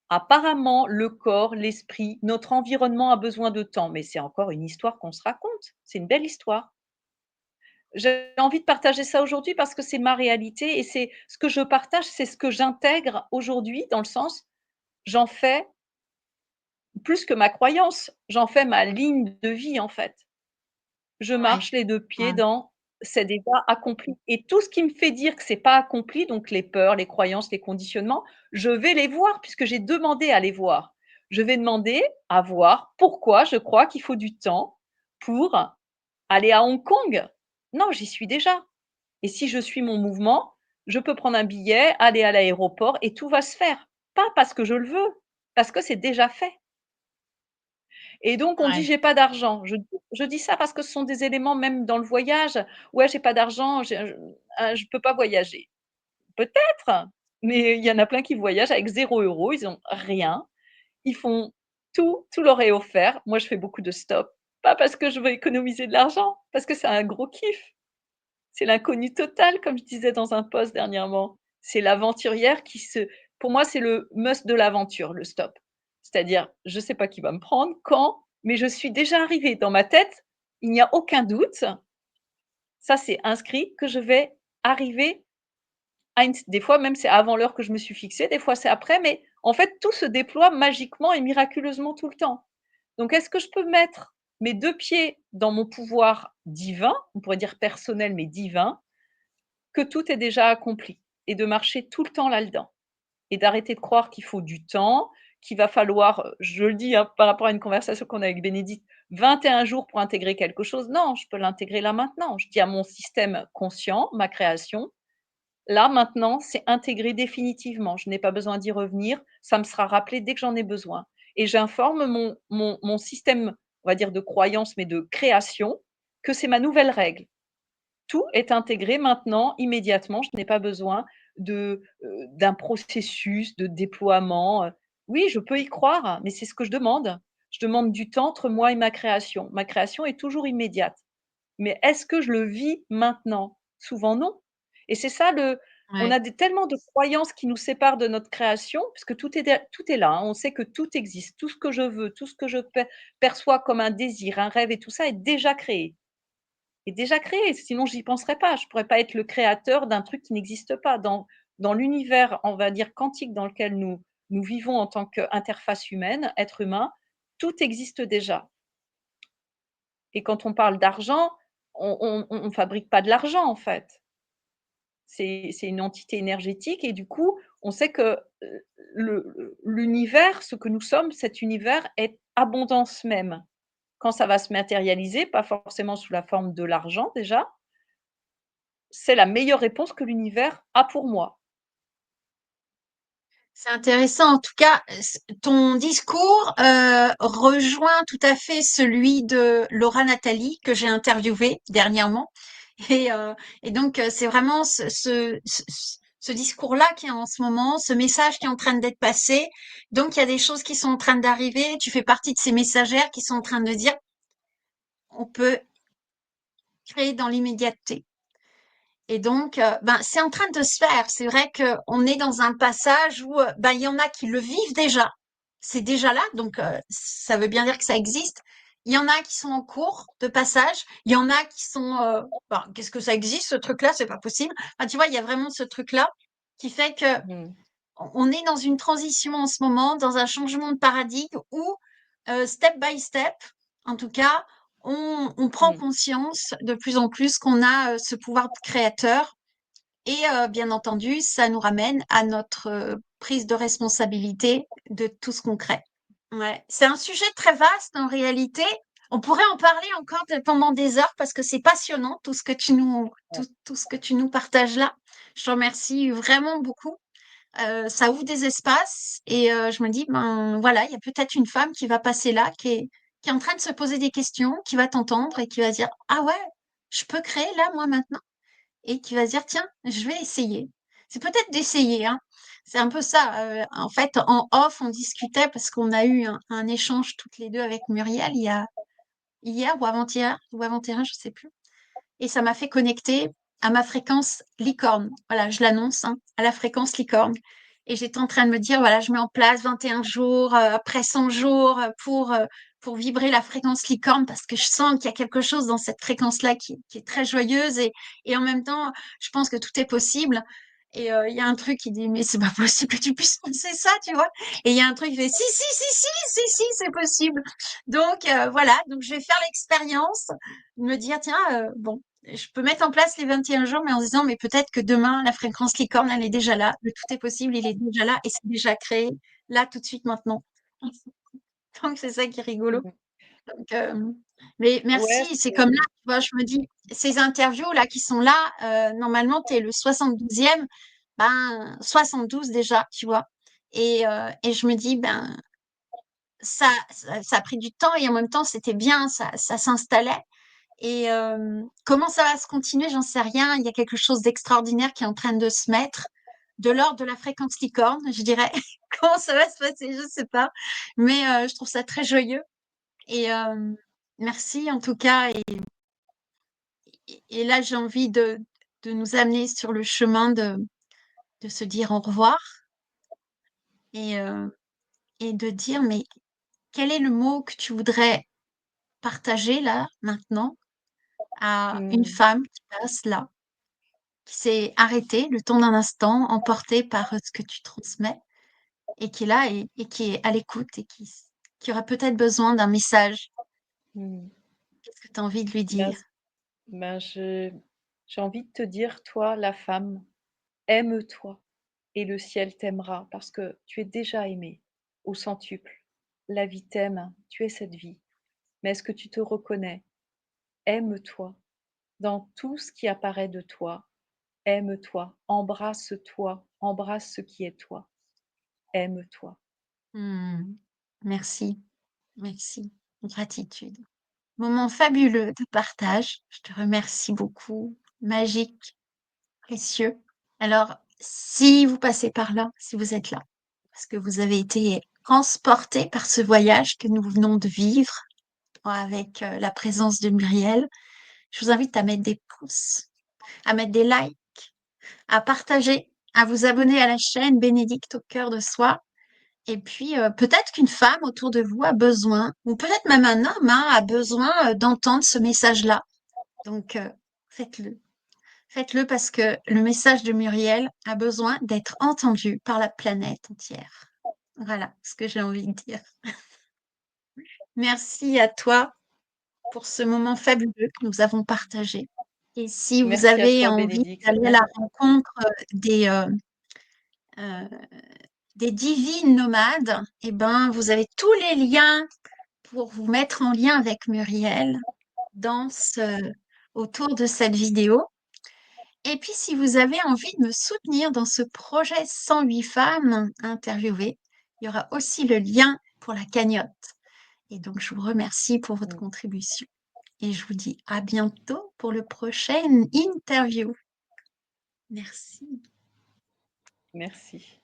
Apparemment, le corps, l'esprit, notre environnement a besoin de temps, mais c'est encore une histoire qu'on se raconte. C'est une belle histoire. J'ai envie de partager ça aujourd'hui parce que c'est ma réalité et c'est ce que je partage, c'est ce que j'intègre aujourd'hui dans le sens, j'en fais plus que ma croyance, j'en fais ma ligne de vie en fait. Je Ouais. marche les 2 pieds Ouais. dans «c'est déjà accompli» et tout ce qui me fait dire que c'est pas accompli, donc les peurs, les croyances, les conditionnements, je vais les voir puisque j'ai demandé à les voir. Je vais demander à voir pourquoi je crois qu'il faut du temps pour aller à Hong Kong. Non, j'y suis déjà et si je suis mon mouvement, je peux prendre un billet, aller à l'aéroport et tout va se faire. Pas parce que je le veux, parce que c'est déjà fait. Et donc on dit: Ouais. «J'ai pas d'argent». Je dis ça parce que ce sont des éléments même dans le voyage. «Ouais, j'ai pas d'argent, je peux pas voyager». Peut-être, mais il y en a plein qui voyagent avec 0 €, ils ont rien, ils font tout leur est offert. Moi, je fais beaucoup de stop, pas parce que je veux économiser de l'argent, parce que c'est un gros kiff. C'est l'inconnu total, comme je disais dans un post dernièrement. C'est l'aventurière qui se pour moi, c'est le must de l'aventure, le stop. C'est-à-dire, je ne sais pas qui va me prendre, quand, mais je suis déjà arrivée dans ma tête, il n'y a aucun doute, ça c'est inscrit, que je vais arriver à une des fois même c'est avant l'heure que je me suis fixée, des fois c'est après, mais en fait tout se déploie magiquement et miraculeusement tout le temps. Donc est-ce que je peux mettre mes 2 pieds dans mon pouvoir divin, on pourrait dire personnel mais divin, que tout est déjà accompli et de marcher tout le temps là-dedans et d'arrêter de croire qu'il faut du temps, qu'il va falloir, je le dis, hein, par rapport à une conversation qu'on a avec Bénédicte, 21 jours pour intégrer quelque chose. Non, je peux l'intégrer là maintenant. Je dis à mon système conscient, ma création, là maintenant, c'est intégré définitivement. Je n'ai pas besoin d'y revenir. Ça me sera rappelé dès que j'en ai besoin. Et j'informe mon système, on va dire, de croyance, mais de création, que c'est ma nouvelle règle. Tout est intégré maintenant, immédiatement. Je n'ai pas besoin d'un processus de déploiement. Oui, je peux y croire, mais c'est ce que je demande. Je demande du temps entre moi et ma création. Ma création est toujours immédiate. Mais est-ce que je le vis maintenant? Souvent non. Et c'est ça on Ouais. a tellement de croyances qui nous séparent de notre création, puisque tout est là, hein. On sait que tout existe, tout ce que je veux, tout ce que je perçois comme un désir, un rêve et tout ça est déjà créé, sinon j'y penserais pas. Je pourrais pas être le créateur d'un truc qui n'existe pas. Dans l'univers, on va dire quantique dans lequel nous vivons en tant qu'interface humaine, être humain, tout existe déjà. Et quand on parle d'argent, on fabrique pas de l'argent, en fait. C'est une entité énergétique et du coup, on sait que, l'univers, ce que nous sommes, cet univers est abondance même. Quand ça va se matérialiser, pas forcément sous la forme de l'argent déjà, c'est la meilleure réponse que l'univers a pour moi. C'est intéressant. En tout cas, ton discours rejoint tout à fait celui de Laura Nathalie que j'ai interviewé dernièrement. Et, euh, et donc, c'est vraiment ce discours-là qui est en ce moment, ce message qui est en train d'être passé. Donc, il y a des choses qui sont en train d'arriver. Tu fais partie de ces messagères qui sont en train de dire, on peut créer dans l'immédiateté. Et donc, ben, c'est en train de se faire. C'est vrai qu'on est dans un passage où, ben, il y en a qui le vivent déjà. C'est déjà là, donc ça veut bien dire que ça existe. Il y en a qui sont en cours de passage. Il y en a qui sont, ben, qu'est-ce que ça existe, ce truc-là? C'est pas possible. Enfin, tu vois, il y a vraiment ce truc-là qui fait que Mmh. on est dans une transition en ce moment, dans un changement de paradigme où, step by step, en tout cas, on prend Mmh. conscience de plus en plus qu'on a ce pouvoir créateur et bien entendu, ça nous ramène à notre prise de responsabilité de tout ce qu'on crée. Ouais, c'est un sujet très vaste en réalité. On pourrait en parler encore pendant des heures parce que c'est passionnant tout ce que tout ce que tu nous partages là. Je te remercie vraiment beaucoup. Ça ouvre des espaces et je me dis, ben voilà, il y a peut-être une femme qui va passer là, qui est en train de se poser des questions, qui va t'entendre et qui va dire, ah ouais, je peux créer là, moi, maintenant. Et qui va se dire, tiens, je vais essayer. C'est peut-être d'essayer, hein. C'est un peu ça. En fait, en off, on discutait parce qu'on a eu un échange toutes les deux avec Muriel il y a hier ou avant-hier, je sais plus. Et ça m'a fait connecter à ma fréquence licorne. Voilà, je l'annonce, hein, à la fréquence licorne. Et j'étais en train de me dire, voilà, je mets en place 21 jours, après 100 jours pour vibrer la fréquence licorne parce que je sens qu'il y a quelque chose dans cette fréquence-là qui est très joyeuse et en même temps, je pense que tout est possible. Et il y a un truc qui dit, mais c'est pas possible que tu puisses penser ça, tu vois. Et il y a un truc qui fait, si, c'est possible. Donc voilà, donc je vais faire l'expérience me dire, tiens, bon, je peux mettre en place les 21 jours, mais en se disant, mais peut-être que demain, la fréquence licorne, elle est déjà là. Le tout est possible, il est déjà là et c'est déjà créé, là, tout de suite, maintenant. Donc, c'est ça qui est rigolo. Mmh. Donc, mais Ouais, merci, c'est comme là, tu vois, je me dis, ces interviews-là qui sont là, normalement, tu es le 72e, ben, 72 déjà, tu vois. Et je me dis, ben, ça a pris du temps et en même temps, c'était bien, ça s'installait. Et comment ça va se continuer, j'en sais rien. Il y a quelque chose d'extraordinaire qui est en train de se mettre, de l'ordre de la fréquence licorne, je dirais. Comment ça va se passer, je sais pas. Mais je trouve ça très joyeux. Et merci en tout cas. Et là, j'ai envie de nous amener sur le chemin de se dire au revoir et, euh, et de dire, mais quel est le mot que tu voudrais partager là, maintenant, à une mmh, femme qui passe là? Qui s'est arrêté le temps d'un instant, emporté par ce que tu transmets, et qui est là et qui est à l'écoute et qui aura peut-être besoin d'un message. mmh. Qu'est-ce que tu as envie de lui Ben, dire? j'ai envie de te dire, toi, la femme, aime-toi et le ciel t'aimera parce que tu es déjà aimée. au centuple. La vie t'aime, tu es cette vie. Mais est-ce que tu te reconnais? Aime-toi. Dans tout ce qui apparaît de toi, aime-toi, embrasse-toi, embrasse ce qui est toi. Aime-toi. Mmh. Merci, merci. Gratitude. Moment fabuleux de partage. Je te remercie beaucoup. Magique, précieux. Alors, si vous passez par là, si vous êtes là, parce que vous avez été transporté par ce voyage que nous venons de vivre avec la présence de Muriel, je vous invite à mettre des pouces, à mettre des likes, à partager, à vous abonner à la chaîne Bénédicte au cœur de soi. Et puis, peut-être qu'une femme autour de vous a besoin, ou peut-être même un homme hein, a besoin d'entendre ce message-là. Donc, faites-le. Faites-le parce que le message de Muriel a besoin d'être entendu par la planète entière. Voilà ce que j'ai envie de dire. Merci à toi pour ce moment fabuleux que nous avons partagé. Et si vous Merci à avez toi, envie Bénédicte. d'aller à la rencontre euh, des divines nomades, eh ben, vous avez tous les liens pour vous mettre en lien avec Muriel autour de cette vidéo. Et puis, si vous avez envie de me soutenir dans ce projet 108 femmes interviewées, il y aura aussi le lien pour la cagnotte. Et donc, je vous remercie pour votre Mmh. contribution. Et je vous dis à bientôt pour le prochain interview. Merci. Merci.